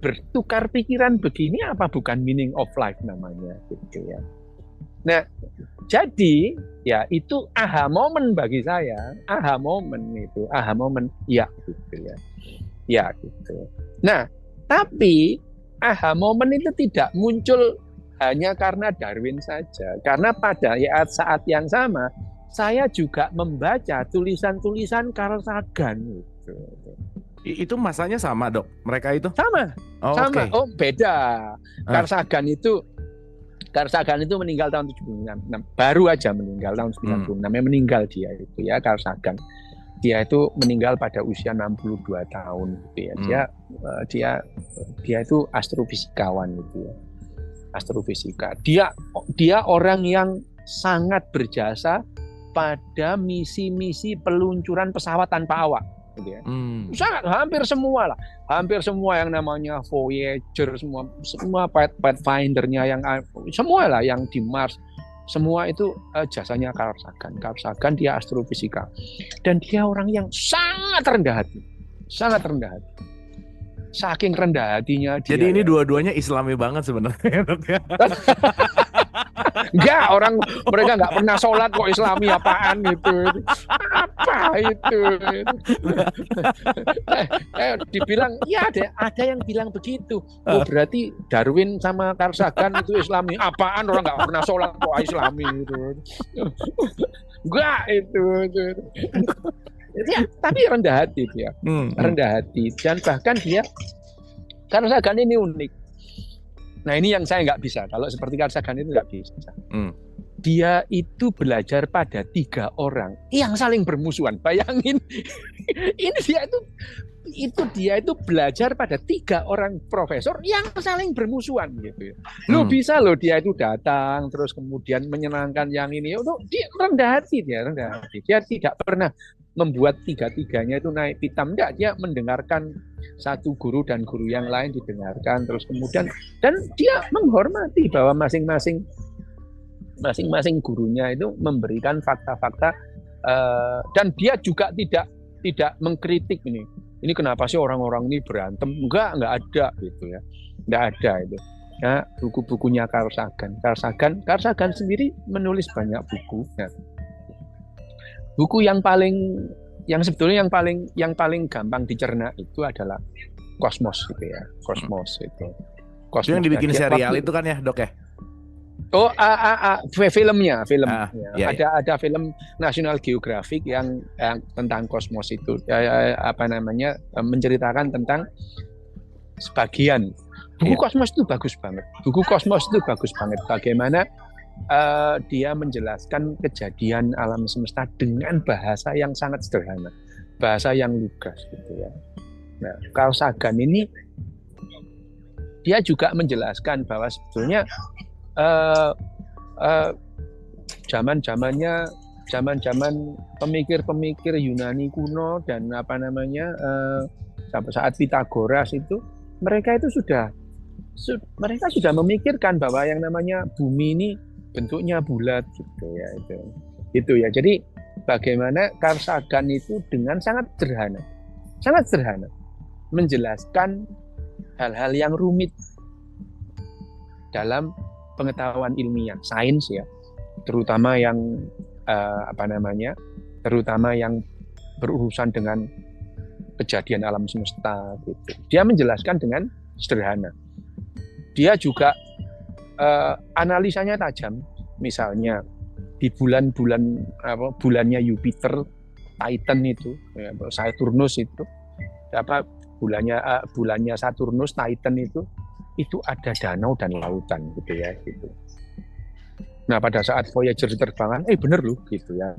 bertukar pikiran begini apa bukan meaning of life namanya gitu ya. Nah, jadi ya itu aha moment bagi saya, aha moment ya gitu ya. Ya gitu. Nah, tapi aha moment itu tidak muncul hanya karena Darwin saja. Karena pada saat yang sama saya juga membaca tulisan-tulisan Carl Sagan gitu. Itu masanya sama, Dok? Mereka itu? Sama. Okay. Oh, beda. Carl Sagan itu meninggal tahun 76. Baru aja meninggal tahun 96. Meninggal dia itu ya, Carl Sagan. Dia itu meninggal pada usia 62 tahun gitu ya. Dia itu astrofisikawan gitu ya. Astrofisika. Dia orang yang sangat berjasa pada misi-misi peluncuran pesawat tanpa awak. Gitu ya. Sangat hampir semua yang namanya Voyager, semua Pathfinder-nya yang semua lah yang di Mars Semua itu jasanya Carl Sagan. Carl Sagan dia astrofisika dan dia orang yang sangat rendah hati, sangat rendah hati. Saking rendah hatinya dia. Jadi ini dua-duanya Islami banget sebenarnya. Enggak, mereka nggak pernah sholat kok, Islami apaan gitu. Apa itu? Dibilang ya ada yang bilang begitu. Oh berarti Darwin sama Carl Sagan itu Islami. Apaan, orang nggak pernah sholat kok Islami gitu. Enggak itu. Ya, tapi rendah hati dia. Rendah hati dan bahkan dia Carl Sagan ini unik. Nah ini yang saya nggak bisa. Kalau seperti Carl Sagan itu nggak bisa. Dia itu belajar pada 3 orang yang saling bermusuhan. Bayangin, ini dia itu belajar pada 3 orang profesor yang saling bermusuhan gitu. Lo bisa lo dia itu datang terus kemudian menyenangkan yang ini. Dia rendah hati, Dia tidak pernah membuat 3-tiganya itu naik pitam. Enggak, dia mendengarkan satu guru dan guru yang lain didengarkan terus kemudian dan dia menghormati bahwa masing-masing gurunya itu memberikan fakta-fakta dan dia juga tidak mengkritik ini kenapa sih orang-orang ini berantem, enggak ada gitu ya, enggak ada itu. Nah, buku-bukunya Carl Sagan sendiri menulis banyak buku. Nah, buku yang sebetulnya yang paling gampang dicerna itu adalah Kosmos gitu ya. Kosmos itu. Kosmos yang dibikin serial itu kan ya, Dok ya? Oh, filmnya. Ya. Ada film National Geographic yang tentang kosmos itu menceritakan tentang sebagian. Buku Kosmos itu bagus banget. Bagaimana dia menjelaskan kejadian alam semesta dengan bahasa yang sangat sederhana, bahasa yang lugas gitu ya. Nah, Carl Sagan ini dia juga menjelaskan bahwa sebetulnya zaman pemikir Yunani kuno dan saat Pitagoras itu mereka sudah memikirkan bahwa yang namanya bumi ini bentuknya bulat gitu ya itu ya. Jadi bagaimana Carl Sagan itu dengan sangat sederhana menjelaskan hal-hal yang rumit dalam pengetahuan ilmiah, sains ya, terutama yang terutama yang berurusan dengan kejadian alam semesta gitu. Dia menjelaskan dengan sederhana. Dia juga analisanya tajam. Misalnya di bulannya Jupiter, Titan itu, Saturnus itu, bulannya Saturnus, Titan itu ada danau dan lautan gitu ya gitu. Nah pada saat Voyager terbangan, bener loh gitu ya.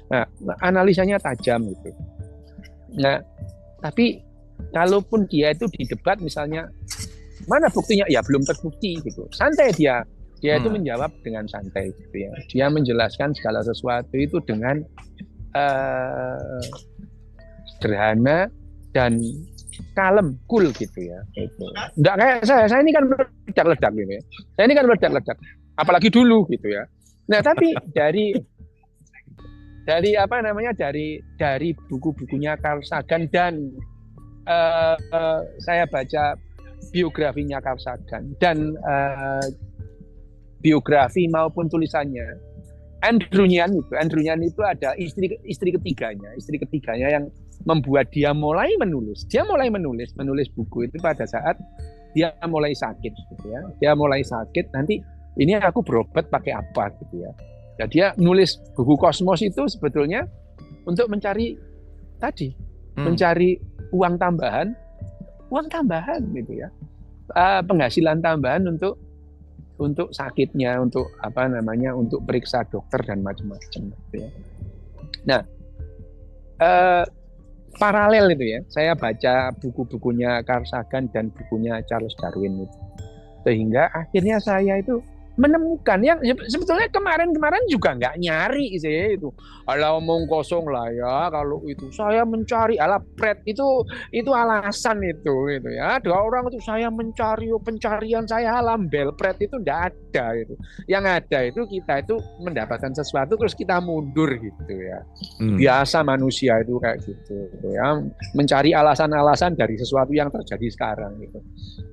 Nah analisanya tajam gitu. Nah tapi kalaupun dia itu didebat misalnya mana buktinya, ya belum terbukti gitu. Santai dia itu menjawab dengan santai gitu ya. Dia menjelaskan segala sesuatu itu dengan sederhana dan kalem, cool gitu ya. Itu. Enggak kayak saya ini kan meledak-ledak gitu ya. Saya ini kan meledak-ledak. Apalagi dulu gitu ya. Nah, tapi dari buku-bukunya Carl Sagan dan saya baca biografinya Carl Sagan dan biografi maupun tulisannya Andrew Yan itu ada istri ketiganya yang membuat dia mulai menulis buku itu pada saat dia mulai sakit gitu ya. Dia mulai sakit, nanti ini aku berobat pakai apa gitu ya. Jadi dia nulis buku Kosmos itu sebetulnya untuk mencari uang tambahan gitu ya. Penghasilan tambahan untuk sakitnya, untuk untuk periksa dokter dan macam-macam gitu ya. Nah, paralel itu ya, saya baca buku-bukunya Carl Sagan dan bukunya Charles Darwin itu. Sehingga akhirnya saya itu menemukan yang sebetulnya kemarin juga nggak nyari sih itu. Alah omong kosong lah ya kalau itu saya mencari alah pret itu alasan itu gitu ya. Ada orang itu saya mencari pencarian saya alam belpret itu nggak ada itu. Yang ada itu kita itu mendapatkan sesuatu terus kita mundur gitu ya. Biasa manusia itu kayak gitu ya, mencari alasan-alasan dari sesuatu yang terjadi sekarang gitu.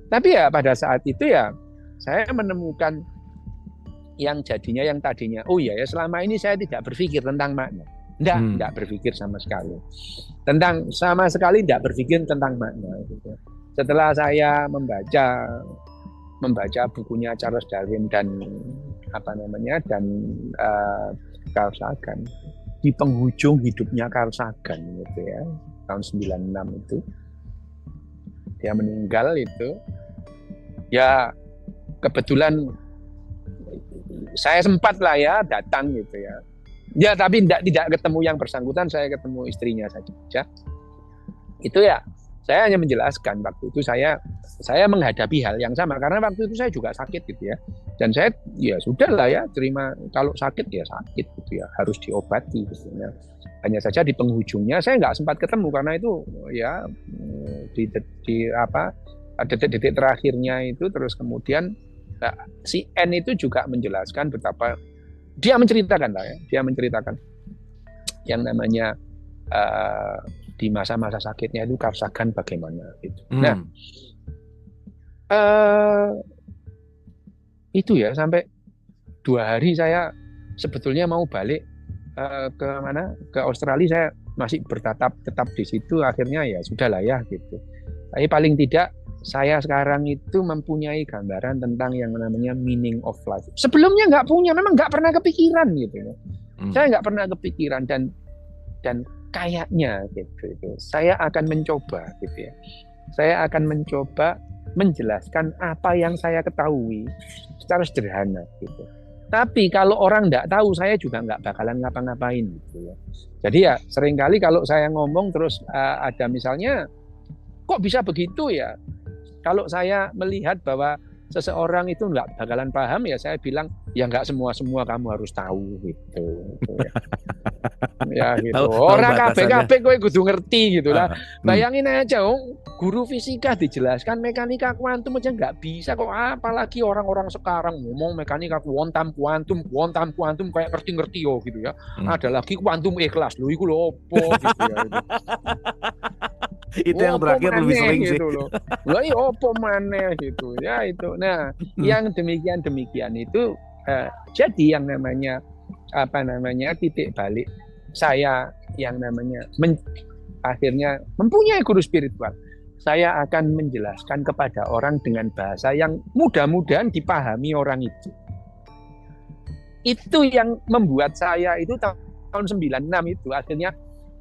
Tapi ya pada saat itu ya saya menemukan yang jadinya yang tadinya selama ini saya tidak berpikir tentang makna, tidak berpikir sama sekali tidak berpikir tentang makna gitu. Setelah saya membaca bukunya Charles Darwin dan Carl Sagan, di penghujung hidupnya Carl Sagan gitu ya, tahun 96 itu dia meninggal itu ya, kebetulan saya sempat lah ya datang gitu ya. Ya tapi tidak ketemu yang bersangkutan, saya ketemu istrinya saja. Itu ya, saya hanya menjelaskan waktu itu saya menghadapi hal yang sama karena waktu itu saya juga sakit gitu ya. Dan saya ya sudah lah ya terima, kalau sakit ya sakit gitu ya, harus diobati gitu ya. Hanya saja di penghujungnya saya nggak sempat ketemu karena itu ya di detik-detik terakhirnya itu terus kemudian si N itu juga menjelaskan betapa dia menceritakan yang namanya di masa-masa sakitnya itu Carl Sagan bagaimana itu. Nah, itu ya sampai 2 hari saya sebetulnya mau balik ke Australia, saya masih tetap di situ. Akhirnya ya sudahlah ya gitu. Tapi paling tidak saya sekarang itu mempunyai gambaran tentang yang namanya meaning of life. Sebelumnya nggak punya, memang nggak pernah kepikiran gitu. Saya nggak pernah kepikiran dan kayaknya gitu. Saya akan mencoba gitu ya. Saya akan mencoba menjelaskan apa yang saya ketahui secara sederhana gitu. Tapi kalau orang nggak tahu, saya juga nggak bakalan ngapa-ngapain gitu ya. Jadi ya seringkali kalau saya ngomong terus ada misalnya kok bisa begitu ya. Kalau saya melihat bahwa seseorang itu nggak bakalan paham, ya saya bilang, ya nggak semua kamu harus tahu gitu. Ya gitu. Orang KPKP gue kudu ngerti gitu lah. Bayangin aja, guru fisika dijelaskan mekanika kuantum aja nggak bisa kok, apalagi orang-orang sekarang ngomong mekanika kuantum kayak ngerti-ngerti gitu ya. Ada lagi kuantum ikhlas, lu iku lho opo gitu ya. Itu yang terakhir lebih sering sih. Gitu loh. Iya opo maneh gitu ya itu. Nah, yang demikian itu jadi yang namanya titik balik saya yang namanya akhirnya mempunyai guru spiritual. Saya akan menjelaskan kepada orang dengan bahasa yang mudah-mudahan dipahami orang itu. Itu yang membuat saya itu tahun 96 itu akhirnya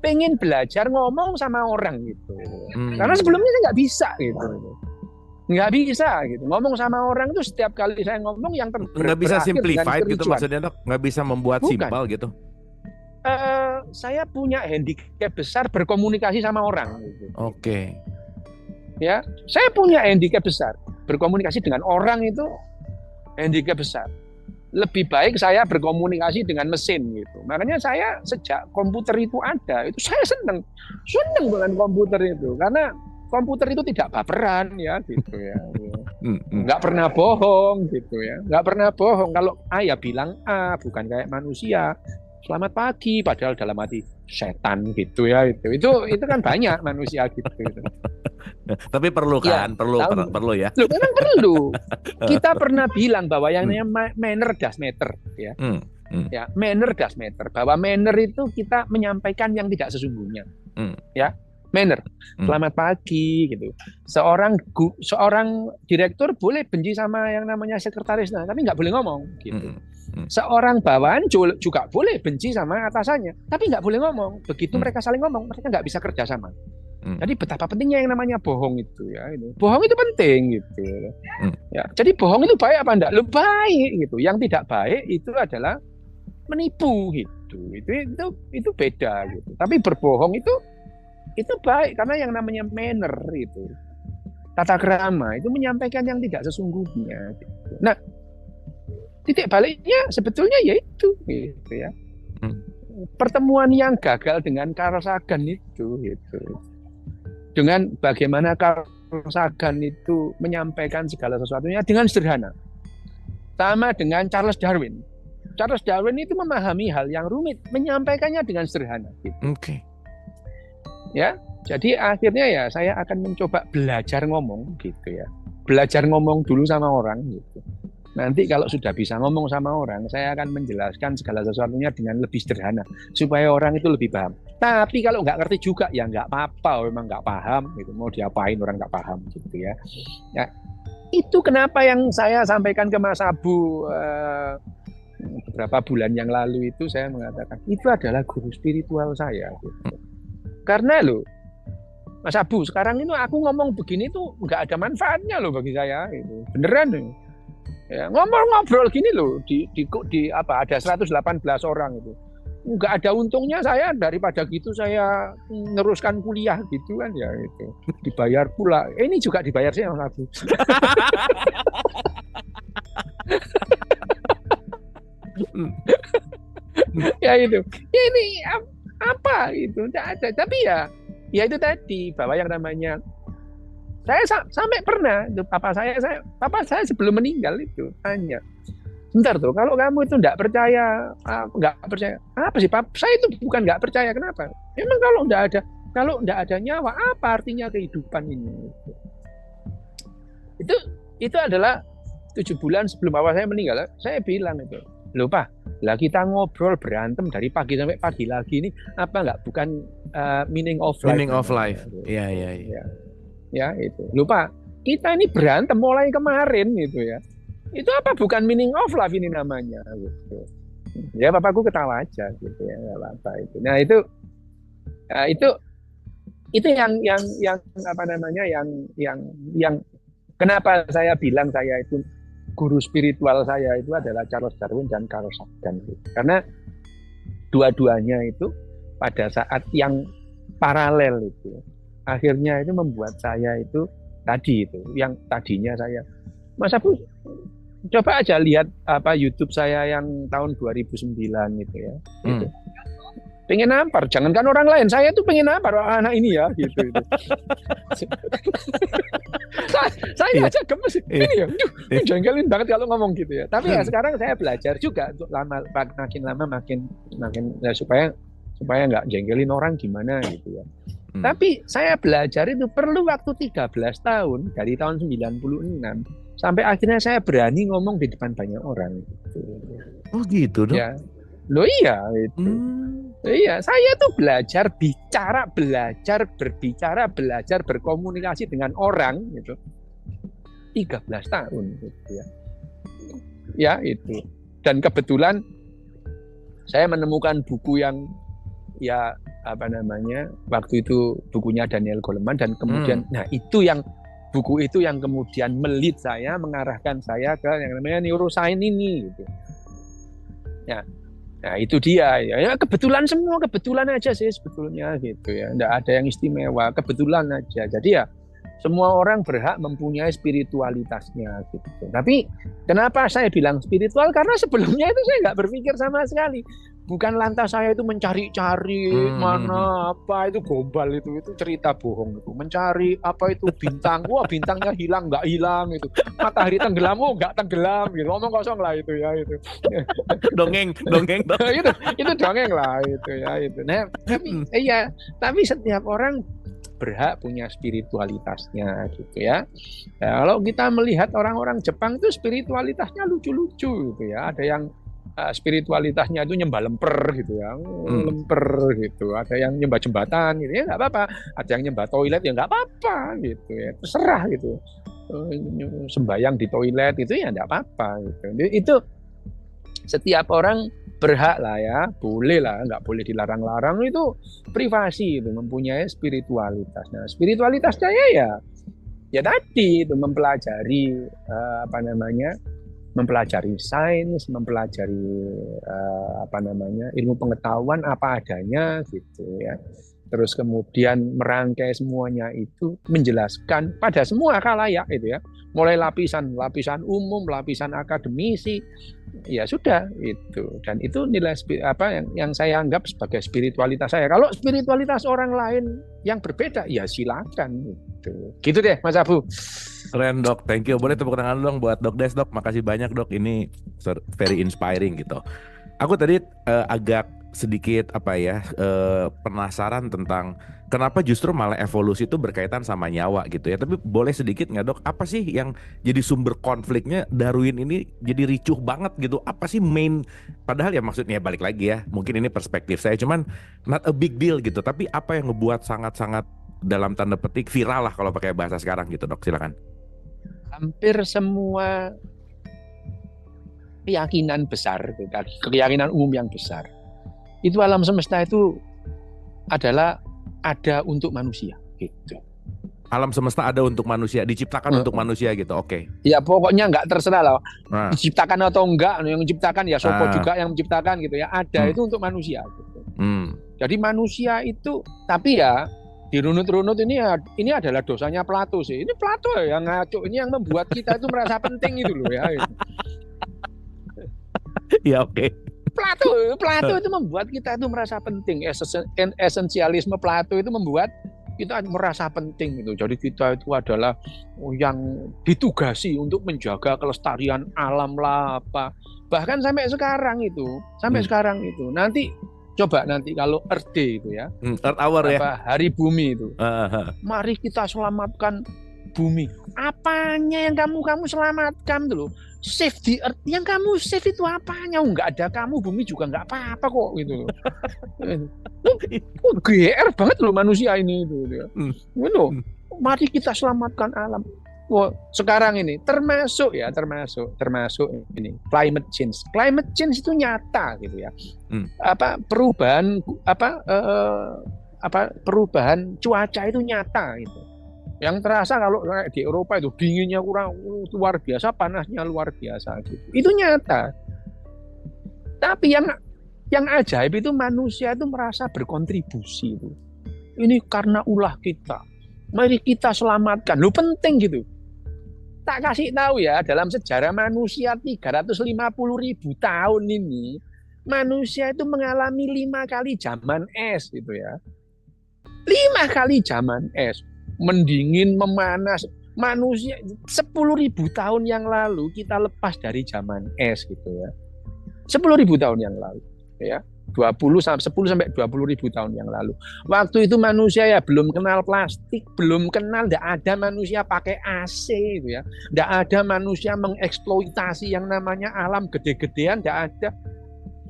pengen belajar ngomong sama orang gitu. Karena sebelumnya saya nggak bisa gitu. Nggak bisa gitu. Ngomong sama orang itu setiap kali saya ngomong yang nggak bisa simplified gitu maksudnya, Dok? Nggak bisa membuat simpel gitu? Saya punya handicap besar berkomunikasi sama orang gitu. Oke. Ya, saya punya handicap besar berkomunikasi dengan orang itu handicap besar. Lebih baik saya berkomunikasi dengan mesin gitu. Makanya saya sejak komputer itu ada, itu saya seneng dengan komputer itu karena komputer itu tidak baperan ya gitu ya. Nggak pernah bohong gitu ya. Nggak pernah bohong. Kalau A ya bilang A, bukan kayak manusia. Selamat pagi, padahal dalam hati setan gitu ya itu kan banyak manusia gitu. Tapi perlu kan, ya, perlu ya. Loh, memang perlu. Kita pernah bilang bahwa yang namanya manner does matter ya. Ya, manner does matter. Bahwa manner itu kita menyampaikan yang tidak sesungguhnya. Ya, manner. Selamat pagi gitu. Seorang direktur boleh benci sama yang namanya sekretarisnya, tapi nggak boleh ngomong gitu. Seorang bawahan juga boleh benci sama atasannya, tapi nggak boleh ngomong. Begitu mereka saling ngomong, mereka nggak bisa kerja sama. Jadi betapa pentingnya yang namanya bohong itu ya. Bohong itu penting gitu. Ya, jadi bohong itu baik apa enggak? Lu baik gitu. Yang tidak baik itu adalah menipu gitu. Itu beda gitu. Tapi berbohong itu baik karena yang namanya manner itu, tata krama itu menyampaikan yang tidak sesungguhnya. Gitu. Nah, titik baliknya sebetulnya yaitu gitu ya. Pertemuan yang gagal dengan Carl Sagan itu gitu. Dengan bagaimana Carl Sagan itu menyampaikan segala sesuatunya dengan sederhana. Sama dengan Charles Darwin. Charles Darwin itu memahami hal yang rumit, menyampaikannya dengan sederhana gitu. Oke. Ya, jadi akhirnya ya saya akan mencoba belajar ngomong gitu ya. Belajar ngomong dulu sama orang gitu. Nanti kalau sudah bisa ngomong sama orang, saya akan menjelaskan segala sesuatunya dengan lebih sederhana supaya orang itu lebih paham. Tapi kalau nggak ngerti juga ya nggak apa-apa, memang nggak paham gitu. Mau diapain orang nggak paham gitu ya. Ya itu kenapa yang saya sampaikan ke Mas Abu beberapa bulan yang lalu itu saya mengatakan itu adalah guru spiritual saya. Gitu. Karena loh, Mas Abu sekarang ini aku ngomong begini tuh nggak ada manfaatnya loh bagi saya. Gitu. Beneran loh. Ya, ngobrol gini loh di apa ada 118 orang itu nggak ada untungnya saya daripada gitu saya neruskan kuliah gitu kan ya itu dibayar pula ini juga dibayar sih Mas Abu. Ya itu ya ini apa itu tidak ada tapi ya itu tadi bahwa yang namanya saya sampai pernah papa saya sebelum meninggal itu tanya bentar tuh kalau kamu itu nggak percaya apa sih Pak saya itu bukan nggak percaya kenapa memang kalau nggak ada nyawa apa artinya kehidupan ini itu adalah 7 bulan sebelum papa saya meninggal saya bilang itu loh Pak lah kita ngobrol berantem dari pagi sampai pagi lagi ini apa nggak bukan meaning of life iya ya itu lupa kita ini berantem mulai kemarin gitu ya itu apa bukan meaning of life ini namanya gitu ya papaku ketawa aja gitu ya nggak apa itu nah itu yang apa namanya yang kenapa saya bilang saya itu guru spiritual saya itu adalah Charles Darwin dan Carl Sagan gitu. Karena dua-duanya itu pada saat yang paralel itu akhirnya itu membuat saya itu tadi itu yang tadinya saya Mas Abu coba aja lihat apa YouTube saya yang tahun 2009 gitu ya gitu. Pengen nampar jangankan orang lain saya tuh pengen nampar anak ini ya gitu. saya aja gemes ini ya jengkelin banget kalau ngomong gitu ya tapi ya sekarang saya belajar juga untuk makin lama makin ya, supaya nggak jengkelin orang gimana gitu ya. Tapi saya belajar itu perlu waktu 13 tahun dari tahun 96 sampai akhirnya saya berani ngomong di depan banyak orang gitu. Oh gitu dong. Ya. Loh iya itu. Iya, saya tuh belajar berbicara, belajar berkomunikasi dengan orang gitu. 13 tahun gitu ya. Ya itu. Dan kebetulan saya menemukan buku yang ya apa namanya waktu itu bukunya Daniel Goleman dan kemudian nah buku itu yang kemudian melit saya mengarahkan saya ke yang namanya neuroscience ini gitu ya nah itu dia ya kebetulan aja sih sebetulnya gitu ya nggak ada yang istimewa kebetulan aja jadi ya semua orang berhak mempunyai spiritualitasnya gitu tapi kenapa saya bilang spiritual karena sebelumnya itu saya nggak berpikir sama sekali bukan lantas saya itu mencari-cari mana apa itu gombal itu cerita bohong itu mencari apa itu bintang wah bintangnya hilang nggak hilang itu matahari tenggelam nggak tenggelam gitu ngomong kosong lah itu ya itu dongeng itu dongeng lah itu ya itu nah tapi setiap orang berhak punya spiritualitasnya gitu ya. Kalau kita melihat orang-orang Jepang itu spiritualitasnya lucu-lucu gitu ya ada yang spiritualitasnya itu nyembah lemper gitu ya lemper gitu ada yang nyembah jembatan gitu ya nggak apa-apa ada yang nyembah toilet ya nggak apa-apa gitu ya terserah gitu sembahyang di toilet itu ya nggak apa-apa gitu itu setiap orang berhak lah ya boleh lah nggak boleh dilarang-larang itu privasi itu mempunyai spiritualitas nah spiritualitasnya ya tadi itu mempelajari mempelajari sains, mempelajari ilmu pengetahuan apa adanya gitu ya. Terus kemudian merangkai semuanya itu menjelaskan pada semua khalayak itu ya, mulai lapisan umum, lapisan akademisi, ya sudah itu. Dan itu nilai yang saya anggap sebagai spiritualitas saya. Kalau spiritualitas orang lain yang berbeda, ya silakan gitu deh Mas Abu. Keren Dok, thank you. Boleh tepuk tangan dong buat Dok Des Dok. Makasih banyak Dok, ini very inspiring gitu. Aku tadi agak sedikit penasaran tentang kenapa justru malah evolusi itu berkaitan sama nyawa gitu ya. Tapi boleh sedikit nggak Dok, apa sih yang jadi sumber konfliknya Darwin ini jadi ricuh banget gitu? Apa sih main, padahal ya maksudnya balik lagi ya, mungkin ini perspektif saya, cuman not a big deal gitu. Tapi apa yang ngebuat sangat-sangat dalam tanda petik viral lah kalau pakai bahasa sekarang gitu Dok, silakan. Hampir semua keyakinan besar, keyakinan umum yang besar, itu alam semesta itu adalah ada untuk manusia gitu. Alam semesta ada untuk manusia, diciptakan untuk manusia gitu, oke. Ya pokoknya nggak terserah lah, diciptakan atau enggak, yang menciptakan ya sopo juga yang menciptakan gitu ya, ada itu untuk manusia gitu. Jadi manusia itu, tapi ya dirunut-runut ini adalah dosanya Plato sih. Ini Plato yang ngaco, ini yang membuat kita itu merasa penting itu loh ya. Ya oke. Plato itu membuat kita itu merasa penting. Esensialisme Plato itu membuat kita merasa penting gitu. Jadi kita itu adalah yang ditugasi untuk menjaga kelestarian alam lah apa. Bahkan sampai sekarang itu. Nanti kalau Earth Day itu ya. Earth Hour ya. Hari Bumi itu. Mari kita selamatkan bumi. Apanya yang kamu selamatkan dulu? Save the Earth. Yang kamu save itu apanya? Enggak ada kamu, bumi juga enggak apa-apa kok gitu. GR banget loh manusia ini itu. Mari kita selamatkan alam. Sekarang ini termasuk ini climate change. Climate change itu nyata gitu ya. Perubahan cuaca itu nyata gitu. Yang terasa kalau di Eropa itu dinginnya kurang luar biasa, panasnya luar biasa gitu. Itu nyata. Tapi yang ajaib itu manusia itu merasa berkontribusi itu. Ini karena ulah kita. Mari kita selamatkan. Lu penting gitu. Tak kasih tahu ya, dalam sejarah manusia 350.000 tahun ini, manusia itu mengalami 5 kali zaman es gitu ya. 5 kali zaman es. Mendingin, memanas. Manusia 10.000 tahun yang lalu kita lepas dari zaman es gitu ya. 10.000 tahun yang lalu ya. 10 sampai 20.000 tahun yang lalu. Waktu itu manusia ya belum kenal plastik, belum kenal, tidak ada manusia pakai AC gitu ya. Tidak ada manusia mengeksploitasi yang namanya alam gede-gedean, tidak ada.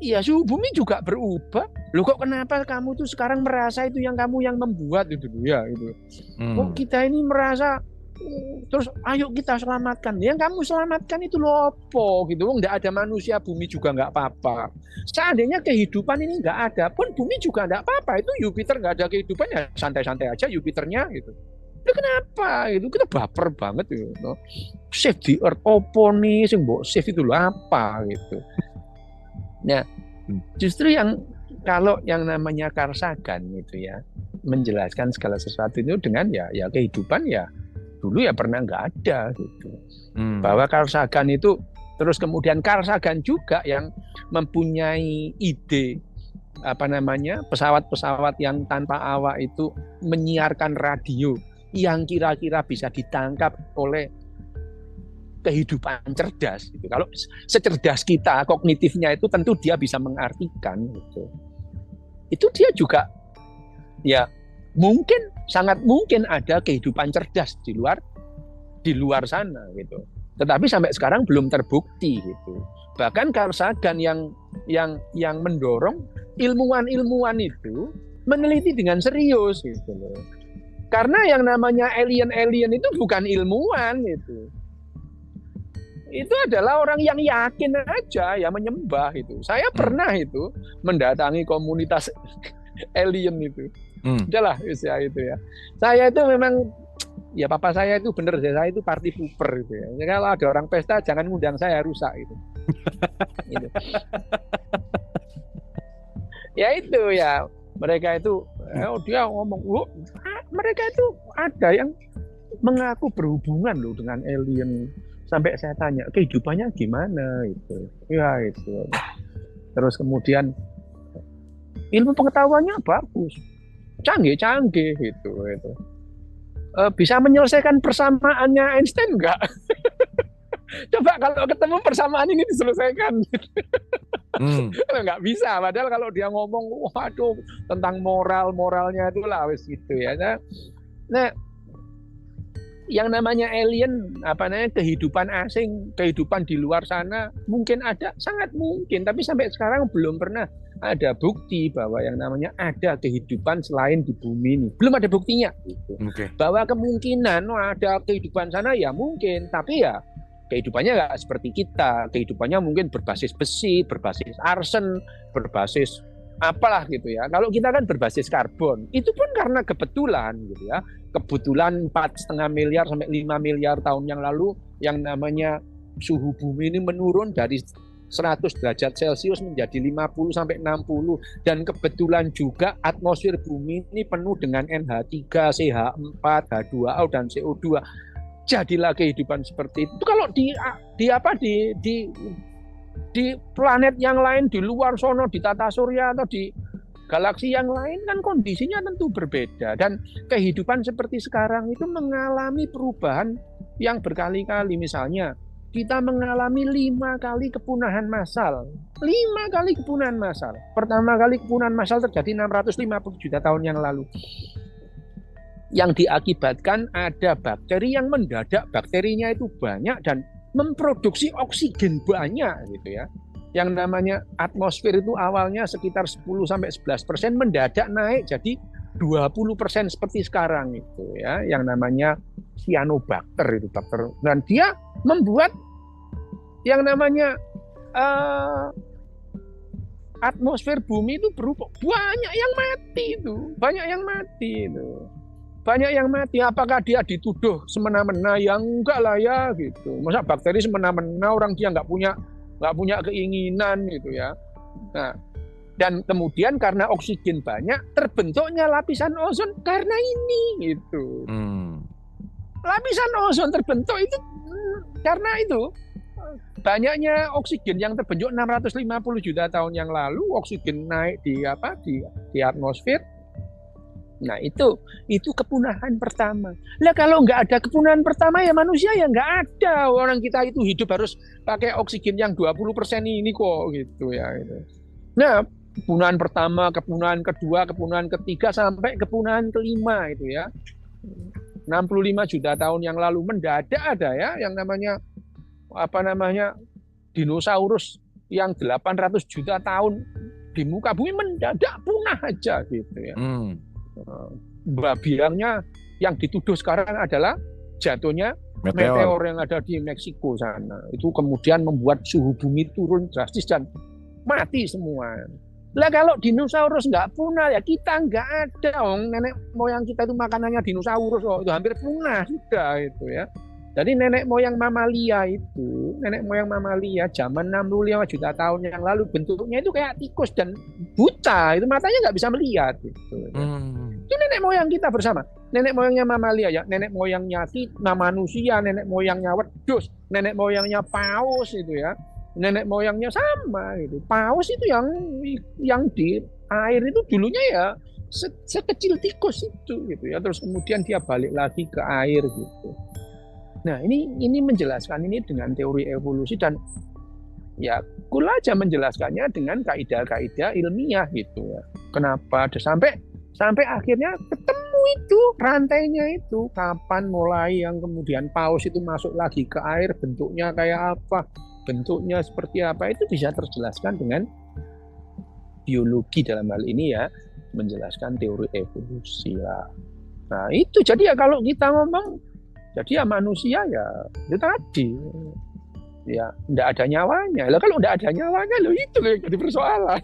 Ya suhu bumi juga berubah. Loh kok kenapa kamu tuh sekarang merasa itu yang kamu yang membuat itu ya gitu. Kok kita ini merasa terus ayo kita selamatkan. Yang kamu selamatkan itu loh apa gitu. Enggak ada manusia, bumi juga enggak apa-apa. Seandainya kehidupan ini enggak ada, pun bumi juga enggak apa-apa. Itu Jupiter enggak ada kehidupannya, santai-santai aja Jupiternya gitu. Itu kenapa gitu? Kita baper banget gitu. Save the Earth opo nih sing mbok save itu loh apa gitu. Nah, justru kalau yang namanya Carl Sagan gitu ya, menjelaskan segala sesuatu itu dengan ya kehidupan ya dulu ya pernah nggak ada gitu. Bahwa Carl Sagan itu, terus kemudian Carl Sagan juga yang mempunyai ide pesawat-pesawat yang tanpa awak itu menyiarkan radio yang kira-kira bisa ditangkap oleh kehidupan cerdas gitu. Kalau secerdas kita, kognitifnya itu tentu dia bisa mengartikan gitu. Itu dia juga ya sangat mungkin ada kehidupan cerdas di luar sana gitu. Tetapi sampai sekarang belum terbukti gitu. Bahkan Carl Sagan yang mendorong ilmuwan itu meneliti dengan serius gitu loh. Karena yang namanya alien itu bukan ilmuwan gitu. Itu adalah orang yang yakin aja ya menyembah itu. Saya pernah itu mendatangi komunitas alien itu. Udahlah usia itu ya. Saya itu memang ya papa saya itu bener deh, saya itu party pooper gitu ya. Jadi kalau ada orang pesta jangan ngundang saya, rusak gitu. Gitu. Ya itu ya, mereka itu dia ngomong, mereka itu ada yang mengaku berhubungan loh dengan alien. Sampai saya tanya kehidupannya gimana itu. Ya itu. Terus kemudian ilmu pengetahuannya bagus, canggih-canggih gitu. Bisa menyelesaikan persamaannya Einstein enggak? Coba kalau ketemu persamaan ini diselesaikan. Nggak bisa. Padahal kalau dia ngomong, waduh, tentang moralnya itu lah, wis gitu ya. Nah, yang namanya alien, kehidupan asing, kehidupan di luar sana, mungkin ada, sangat mungkin. Tapi sampai sekarang belum pernah ada bukti bahwa yang namanya ada kehidupan selain di bumi ini. Belum ada buktinya. Gitu. Bahwa kemungkinan ada kehidupan sana ya mungkin, tapi ya kehidupannya nggak seperti kita. Kehidupannya mungkin berbasis besi, berbasis arsen, berbasis apalah gitu ya. Kalau kita kan berbasis karbon. Itu pun karena kebetulan gitu ya. Kebetulan 4,5 miliar sampai 5 miliar tahun yang lalu yang namanya suhu bumi ini menurun dari 100 derajat Celcius menjadi 50 sampai 60 dan kebetulan juga atmosfer bumi ini penuh dengan NH3, CH4, H2O dan CO2. Jadilah kehidupan seperti itu. Kalau di planet yang lain di luar sono, di tata surya atau di galaksi yang lain kan kondisinya tentu berbeda dan kehidupan seperti sekarang itu mengalami perubahan yang berkali-kali. Misalnya kita mengalami 5 kali kepunahan massal. 5 kali kepunahan massal. Pertama kali kepunahan massal terjadi 650 juta tahun yang lalu. Yang diakibatkan ada bakteri yang mendadak bakterinya itu banyak dan memproduksi oksigen banyak gitu ya. Yang namanya atmosfer itu awalnya sekitar 10-11% mendadak naik jadi 20% seperti sekarang itu ya. Yang namanya cyanobacter itu bakter. Dan dia membuat yang namanya atmosfer bumi itu berubah. Banyak yang mati. Apakah dia dituduh semena-mena? Ya enggak lah ya gitu. Masa bakteri semena-mena orang dia nggak punya keinginan gitu ya. Nah, dan kemudian karena oksigen banyak terbentuknya lapisan ozon karena ini gitu. Lapisan ozon terbentuk itu karena itu banyaknya oksigen yang terbentuk 650 juta tahun yang lalu, oksigen naik di atmosfer. Nah itu kepunahan pertama. Lah kalau nggak ada kepunahan pertama ya manusia ya nggak ada. Orang kita itu hidup harus pakai oksigen yang 20% ini kok gitu ya. Nah kepunahan pertama, kepunahan kedua, kepunahan ketiga sampai kepunahan kelima itu ya. 65 juta tahun yang lalu mendadak ada ya yang namanya dinosaurus yang 800 juta tahun di muka bumi mendadak punah aja gitu ya. Biangnya yang dituduh sekarang adalah jatuhnya meteor yang ada di Meksiko sana. Itu kemudian membuat suhu bumi turun drastis dan mati semua. Lah kalau dinosaurus nggak punah ya kita nggak ada. Nenek moyang kita itu makanannya dinosaurus itu hampir punah sudah itu ya. Jadi nenek moyang mamalia zaman 65 juta tahun yang lalu bentuknya itu kayak tikus dan buta, itu matanya nggak bisa melihat gitu. Itu nenek moyang kita bersama. Nenek moyangnya mamalia ya, nenek moyangnya manusia, nenek moyangnya wedhus, nenek moyangnya paus itu ya. Nenek moyangnya sama gitu. Paus itu yang di air itu dulunya ya sekecil tikus itu gitu ya. Terus kemudian dia balik lagi ke air gitu. Nah ini menjelaskan ini dengan teori evolusi dan ya cool aja menjelaskannya dengan kaidah-kaidah ilmiah gitu ya. Kenapa? Sampai akhirnya ketemu itu rantainya itu kapan mulai yang kemudian paus itu masuk lagi ke air, bentuknya kayak apa, bentuknya seperti apa, itu bisa terjelaskan dengan biologi dalam hal ini ya, menjelaskan teori evolusi lah. Nah itu jadi ya kalau kita ngomong jadi ya manusia ya itu tadi ya tidak ada nyawanya. Lah kalau tidak ada nyawanya lo itu yang jadi persoalan.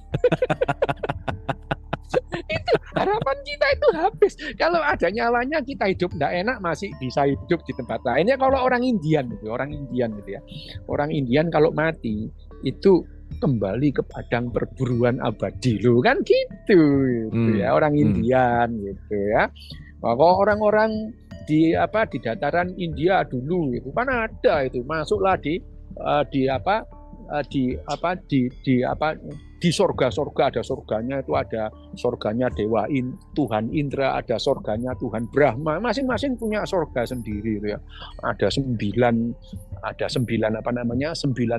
Itu harapan kita itu habis. Kalau ada nyawanya kita hidup tidak enak masih bisa hidup di tempat lainnya. Kalau orang Indian gitu ya. Orang Indian kalau mati itu kembali ke padang perburuan abadi lo kan gitu ya orang Indian gitu ya. Kalau orang-orang di dataran India dulu itu kan ada itu, masuklah di sorga-sorga, ada sorganya itu, ada sorganya Tuhan Indra, ada sorganya Tuhan Brahma, masing-masing punya sorga sendiri ya. Ada 9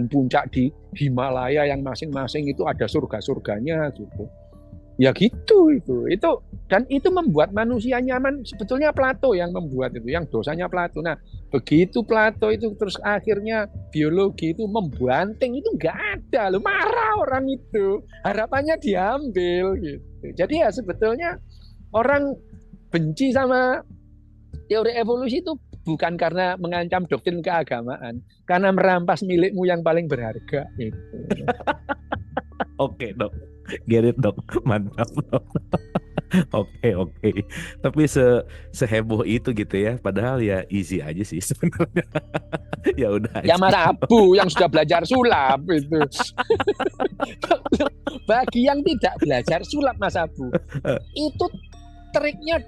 puncak di Himalaya yang masing-masing itu ada surga-surganya gitu. Ya gitu itu dan itu membuat manusia nyaman. Sebetulnya Plato yang membuat itu, yang dosanya Plato. Nah, begitu Plato itu terus akhirnya biologi itu membanting, itu nggak ada loh, marah orang itu, harapannya diambil gitu. Jadi ya sebetulnya orang benci sama teori evolusi itu bukan karena mengancam doktrin keagamaan, karena merampas milikmu yang paling berharga gitu. Oke dok, get it dok, mantap dok. Oke. Tapi seheboh itu gitu ya, padahal ya easy aja sih sebenarnya. Ya udah. Ya Mas Abu yang sudah belajar sulap itu. Bagi yang tidak belajar sulap Mas Abu, itu triknya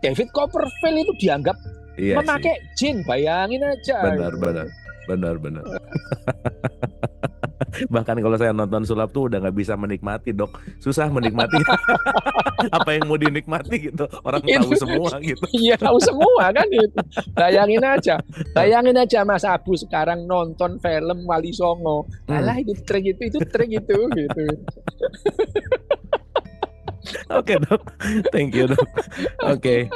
David Copperfield itu dianggap memakai jin, bayangin aja. Benar. Bahkan kalau saya nonton sulap tuh udah nggak bisa menikmati dok, susah menikmati. Apa yang mau dinikmati gitu, orang tahu semua gitu. Iya tahu semua kan itu. Bayangin aja Mas Abu sekarang nonton film Wali Songo, alah itu trik itu gitu. Oke dok, thank you dok. Oke.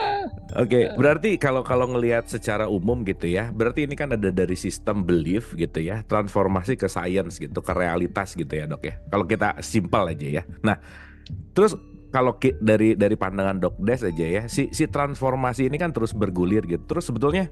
Berarti kalau ngelihat secara umum gitu ya, berarti ini kan ada dari sistem belief gitu ya, transformasi ke science gitu, ke realitas gitu ya dok ya. Kalau kita simpel aja ya. Nah, terus kalau dari pandangan Dok Des aja ya, si transformasi ini kan terus bergulir gitu. Terus sebetulnya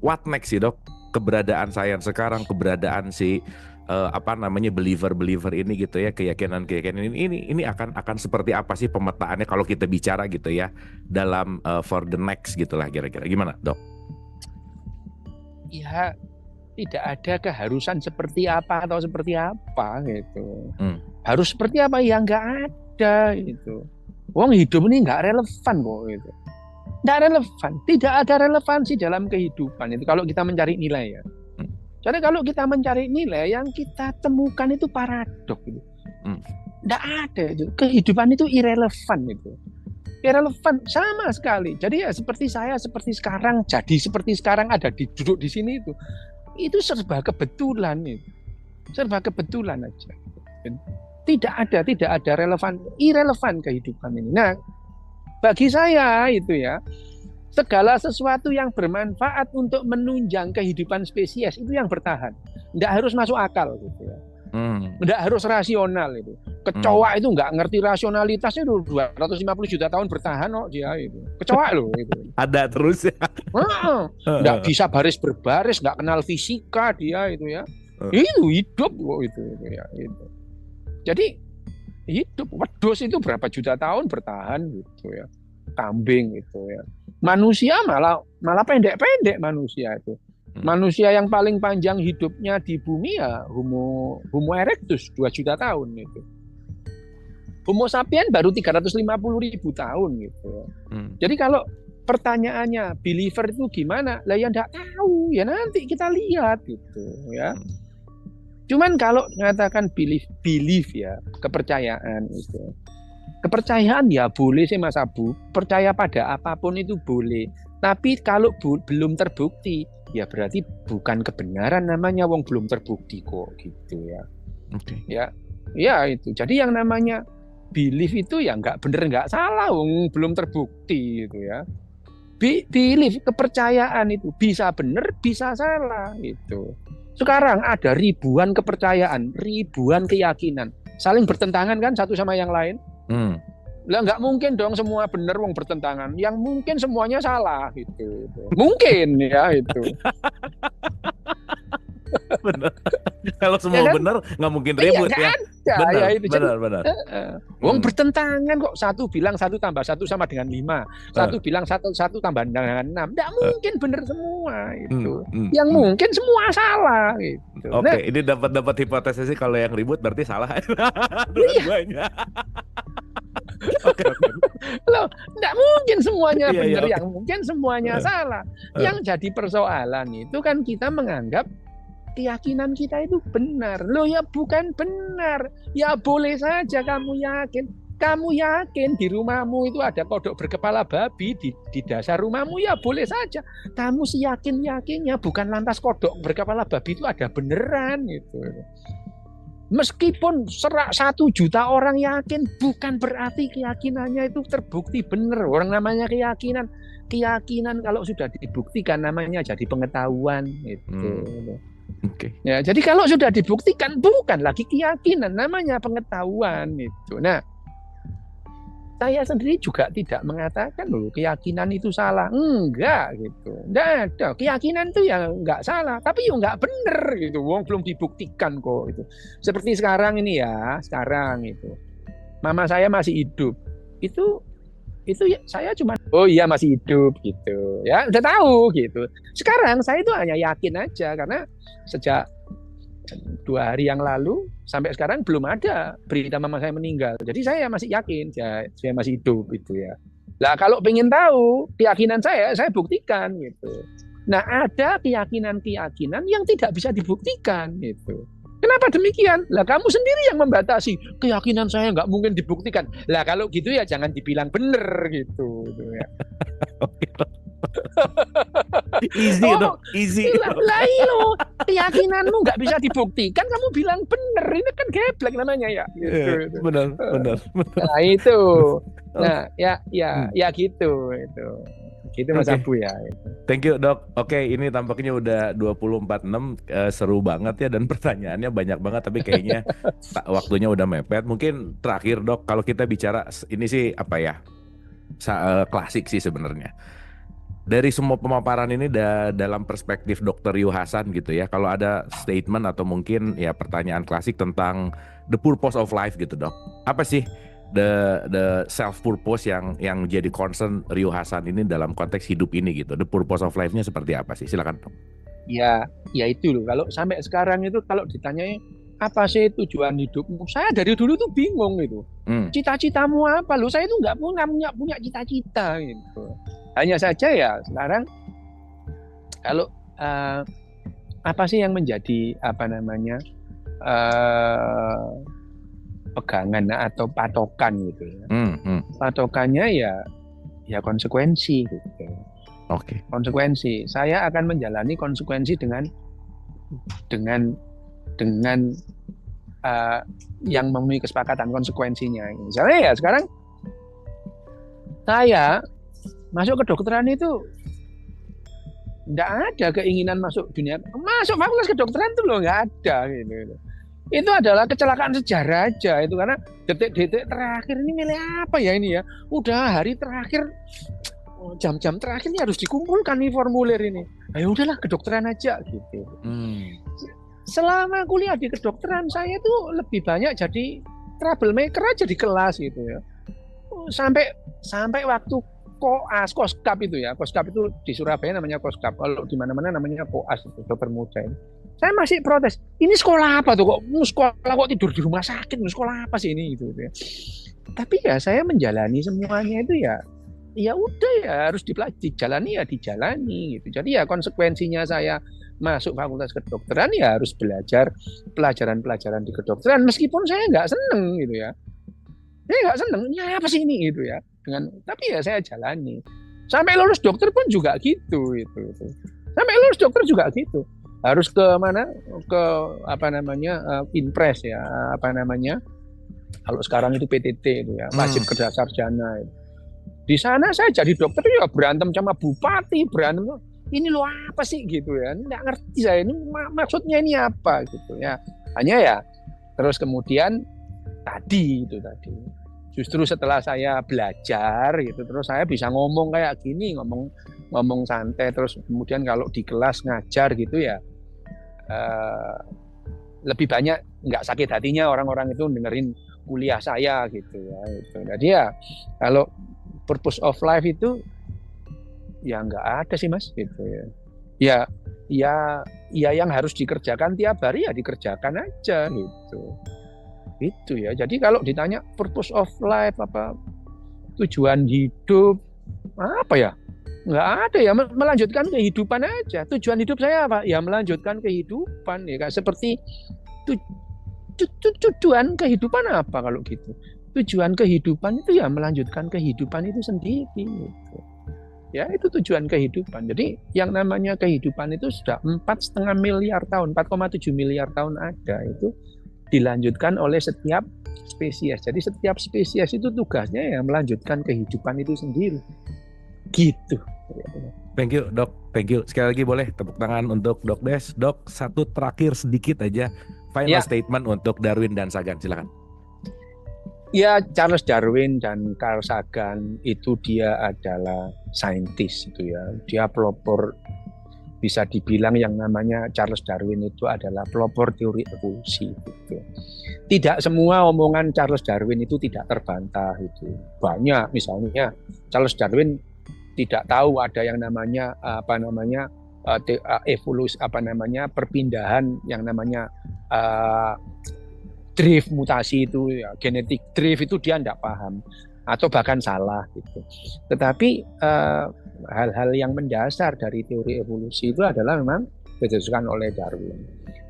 what next sih dok? Keberadaan science sekarang, keberadaan si believer ini gitu ya, keyakinan ini akan seperti apa sih pemetaannya kalau kita bicara gitu ya dalam for the next gitulah, kira-kira gimana dok? Ya tidak ada keharusan seperti apa atau seperti apa gitu. Harus seperti apa ya nggak ada gitu. Wong hidup ini nggak relevan kok gitu. Nggak relevan, tidak ada relevansi dalam kehidupan itu kalau kita mencari nilai ya. Jadi kalau kita mencari nilai, yang kita temukan itu paradok gitu. Nggak ada itu. Kehidupan itu irrelevan itu. Irrelevan sama sekali. Jadi ya seperti saya, seperti sekarang, jadi seperti sekarang duduk di sini itu. Itu serba kebetulan itu. Serba kebetulan aja. Tidak ada irrelevan kehidupan ini. Nah, bagi saya itu ya, segala sesuatu yang bermanfaat untuk menunjang kehidupan spesies itu yang bertahan. Nggak harus masuk akal gitu ya. Nggak harus rasional itu. Kecoa itu nggak ngerti rasionalitasnya itu 250 juta tahun bertahan dia itu. Kecoa loh itu. Ada terus ya. Nggak bisa baris berbaris, nggak kenal fisika dia itu ya. Itu hidup kok itu ya itu. Jadi hidup. Wedhus itu berapa juta tahun bertahan gitu ya. Kambing itu ya. Manusia malah pendek-pendek manusia itu. Manusia yang paling panjang hidupnya di bumi ya Homo erectus 2 juta tahun itu. Homo sapien baru 350.000 tahun gitu. Jadi kalau pertanyaannya believer itu gimana? Lah ya enggak tahu, ya nanti kita lihat gitu ya. Cuman kalau mengatakan belief ya, kepercayaan itu. Kepercayaan ya boleh sih Mas Abu, percaya pada apapun itu boleh. Tapi kalau belum terbukti, ya berarti bukan kebenaran namanya, wong belum terbukti kok gitu ya. Ya itu. Jadi yang namanya belief itu ya nggak bener nggak salah, wong belum terbukti gitu ya. Belief, kepercayaan itu bisa bener bisa salah gitu. Sekarang ada ribuan kepercayaan, ribuan keyakinan, saling bertentangan kan satu sama yang lain. Lah nggak mungkin dong semua benar wong bertentangan. Yang mungkin semuanya salah gitu. Mungkin ya itu. Benar. Kalau semua ya kan? Benar nggak mungkin ribut ya. Benar, ya itu. Benar. Wong bertentangan kok, satu bilang 1 tambah 1 sama dengan 5, satu bilang 1 tambah dengan 6. Nggak mungkin benar semua itu. Yang mungkin semua salah gitu. Oke, ini dapat hipotesis sih kalau yang ribut berarti salah. Dua-duanya. Oke. Loh, enggak mungkin semuanya Iya, iya, benar, oke. yang mungkin semuanya salah. Yang jadi persoalan itu kan kita menganggap keyakinan kita itu benar. Loh ya bukan benar. Ya boleh saja kamu yakin. Kamu yakin di rumahmu itu ada kodok berkepala babi di dasar rumahmu, ya boleh saja. Kamu seyakin-yakinnya, bukan lantas kodok berkepala babi itu ada beneran gitu. Meskipun 1 juta orang yakin, bukan berarti keyakinannya itu terbukti benar. Orang namanya keyakinan. Keyakinan kalau sudah dibuktikan namanya jadi pengetahuan gitu. Oke. Ya, jadi kalau sudah dibuktikan bukan lagi keyakinan, namanya pengetahuan itu. Nah, saya sendiri juga tidak mengatakan loh keyakinan itu salah, enggak gitu, enggak ada. Keyakinan itu ya enggak salah, tapi ya enggak benar gitu. Wong belum dibuktikan kok itu. Seperti sekarang ini ya, sekarang itu mama saya masih hidup, itu ya, saya cuma oh iya masih hidup gitu, ya udah tahu gitu. Sekarang saya itu hanya yakin aja karena sejak 2 hari yang lalu sampai sekarang belum ada berita mama saya meninggal. Jadi saya masih yakin saya masih hidup gitu ya. Nah kalau pengen tahu keyakinan saya buktikan gitu. Nah ada keyakinan-keyakinan yang tidak bisa dibuktikan gitu. Kenapa demikian? Lah kamu sendiri yang membatasi. Keyakinan saya nggak mungkin dibuktikan. Lah kalau gitu ya jangan dibilang benar gitu ya. Easy dong, easy. Lah lo keyakinanmu nggak bisa dibuktikan, kamu bilang bener, ini kan geblek namanya ya. Gitu. Benar. Nah itu, nah ya gitu itu. Gitu Mas Abu ya. Thank you Dok. Oke, ini tampaknya udah 24/6, seru banget ya dan pertanyaannya banyak banget tapi kayaknya waktunya udah mepet. Mungkin terakhir Dok, kalau kita bicara ini sih apa ya? Klasik sih sebenarnya. Dari semua pemaparan ini dalam perspektif Dr. Yu Hasan gitu ya. Kalau ada statement atau mungkin ya pertanyaan klasik tentang the purpose of life gitu Dok. Apa sih the self purpose yang jadi concern Yu Hasan ini dalam konteks hidup ini gitu. The purpose of life-nya seperti apa sih? Silakan Dok. Ya itu loh. Kalau sampai sekarang itu kalau ditanya apa sih tujuan hidupmu? Saya dari dulu tuh bingung gitu. Cita-citamu apa? Loh saya itu nggak punya cita-cita gitu. Hanya saja ya sekarang kalau apa sih yang menjadi apa namanya pegangan atau patokan gitu ya. Patokannya ya konsekuensi gitu. Oke. Konsekuensi. Saya akan menjalani konsekuensi dengan yang memenuhi kesepakatan konsekuensinya. Misalnya ya sekarang saya masuk kedokteran itu nggak ada keinginan masuk fakultas kedokteran itu loh, nggak ada gitu. Itu adalah kecelakaan sejarah aja itu, karena detik-detik terakhir ini milih apa ya ini ya, udah hari terakhir jam-jam terakhir ini harus dikumpulkan nih formulir ini, ayo udahlah kedokteran aja gitu. Selama kuliah di kedokteran saya tuh lebih banyak jadi troublemaker aja di kelas gitu ya, sampai waktu Koskap itu ya. Koskap itu di Surabaya namanya Koskap. Kalau di mana-mana namanya Koas itu, dokter muda ini. Saya masih protes. Ini sekolah apa tuh kok? Sekolah kok tidur di rumah sakit? Sekolah apa sih ini gitu ya. Tapi ya saya menjalani semuanya itu ya udah ya harus dijalani ya dijalani gitu. Jadi ya konsekuensinya saya masuk fakultas kedokteran ya harus belajar pelajaran-pelajaran di kedokteran meskipun saya nggak seneng gitu ya. Saya nggak seneng. Ini apa sih ini gitu ya. Tapi ya saya jalani sampai lulus dokter pun juga gitu itu. Sampai lulus dokter juga gitu, harus ke mana, ke apa namanya Pinpres ya, apa namanya kalau sekarang itu PTT itu ya, wajib kerja sarjana. Di sana saya jadi dokter ya berantem sama bupati, berantem ini lo apa sih gitu ya, nggak ngerti saya ini maksudnya ini apa gitu ya. Hanya ya terus kemudian tadi justru setelah saya belajar gitu, terus saya bisa ngomong kayak gini, ngomong santai, terus kemudian kalau di kelas ngajar gitu ya lebih banyak nggak sakit hatinya orang-orang itu dengerin kuliah saya gitu ya. Gitu. Jadi ya kalau purpose of life itu ya nggak ada sih Mas gitu ya. Ya yang harus dikerjakan tiap hari ya dikerjakan aja gitu. Itu ya. Jadi kalau ditanya purpose of life apa tujuan hidup apa ya? Nggak ada ya, melanjutkan kehidupan aja. Tujuan hidup saya apa? Ya melanjutkan kehidupan ya, seperti tujuan kehidupan apa kalau gitu? Tujuan kehidupan itu ya melanjutkan kehidupan itu sendiri. Gitu. Ya itu tujuan kehidupan. Jadi yang namanya kehidupan itu sudah 4,5 miliar tahun, 4,7 miliar tahun ada, itu dilanjutkan oleh setiap spesies. Jadi setiap spesies itu tugasnya ya melanjutkan kehidupan itu sendiri. Gitu. Thank you Dok, thank you. Sekali lagi boleh tepuk tangan untuk Dok Des. Dok, satu terakhir sedikit aja, final statement untuk Darwin dan Sagan, silakan. Ya, Charles Darwin dan Carl Sagan itu dia adalah saintis itu ya. Dia pelopor, bisa dibilang yang namanya Charles Darwin itu adalah pelopor teori evolusi gitu. Tidak semua omongan Charles Darwin itu tidak terbantah itu. Banyak, misalnya Charles Darwin tidak tahu ada yang namanya evolusi, perpindahan yang namanya drift, mutasi itu ya, genetik drift itu dia tidak paham atau bahkan salah gitu. Tetapi hal-hal yang mendasar dari teori evolusi itu adalah memang didasarkan oleh Darwin.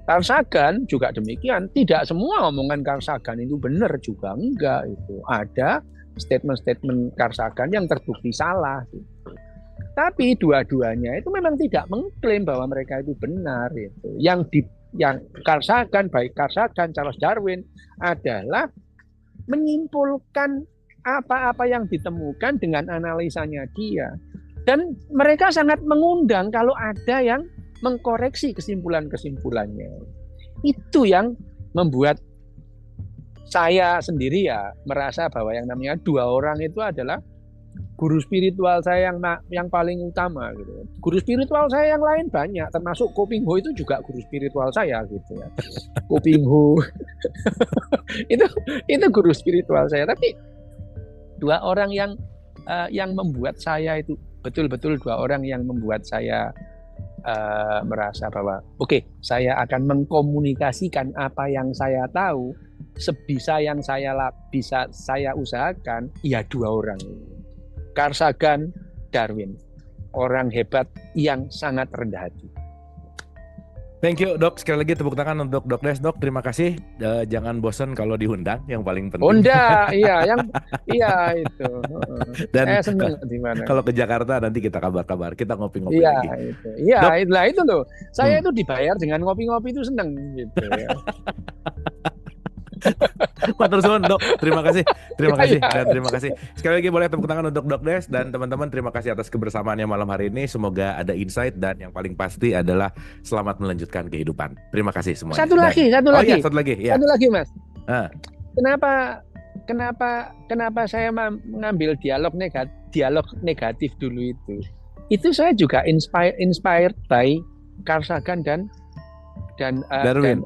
Carl Sagan juga demikian. Tidak semua omongan Carl Sagan itu benar juga, enggak itu. Ada statement-statement Carl Sagan yang terbukti salah gitu. Tapi dua-duanya itu memang tidak mengklaim bahwa mereka itu benar itu. Yang Carl Sagan, baik Carl Sagan, Charles Darwin adalah menyimpulkan apa-apa yang ditemukan dengan analisanya dia. Dan mereka sangat mengundang kalau ada yang mengkoreksi kesimpulan-kesimpulannya. Itu yang membuat saya sendiri ya merasa bahwa yang namanya dua orang itu adalah guru spiritual saya yang paling utama gitu. Guru spiritual saya yang lain banyak, termasuk Ko Ping Ho itu juga guru spiritual saya gitu ya. Ko Ping Ho itu guru spiritual saya, tapi dua orang yang membuat saya itu betul-betul dua orang yang membuat saya merasa bahwa oke, saya akan mengkomunikasikan apa yang saya tahu sebisa yang bisa saya usahakan, ya dua orang ini. Carl Sagan, Darwin, orang hebat yang sangat rendah hati. Thank you Dok, sekali lagi tepuk tangan untuk Dok Des. Dok, terima kasih. Jangan bosan kalau diundang, yang paling penting. Unda, iya itu. Dan saya senang di mana. Kalau ke Jakarta nanti kita kabar-kabar, kita ngopi-ngopi lagi. Iya, itu loh. Saya itu dibayar dengan ngopi-ngopi itu senang gitu ya. Matur suwun Dok, terima kasih dan terima kasih. Sekali lagi boleh tepuk tangan untuk Dok Des dan teman-teman, terima kasih atas kebersamaannya malam hari ini. Semoga ada insight dan yang paling pasti adalah selamat melanjutkan kehidupan. Terima kasih semuanya. Satu lagi. Satu lagi Mas. Kenapa saya mengambil dialog negatif dulu itu? Itu saya juga inspired by Carl Sagan dan Darwin.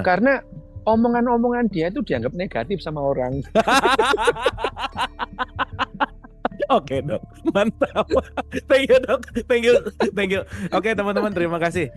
Karena omongan-omongan dia itu dianggap negatif sama orang. Oke Dok, mantap. Thank you Dok, thank you. Oke teman-teman, terima kasih.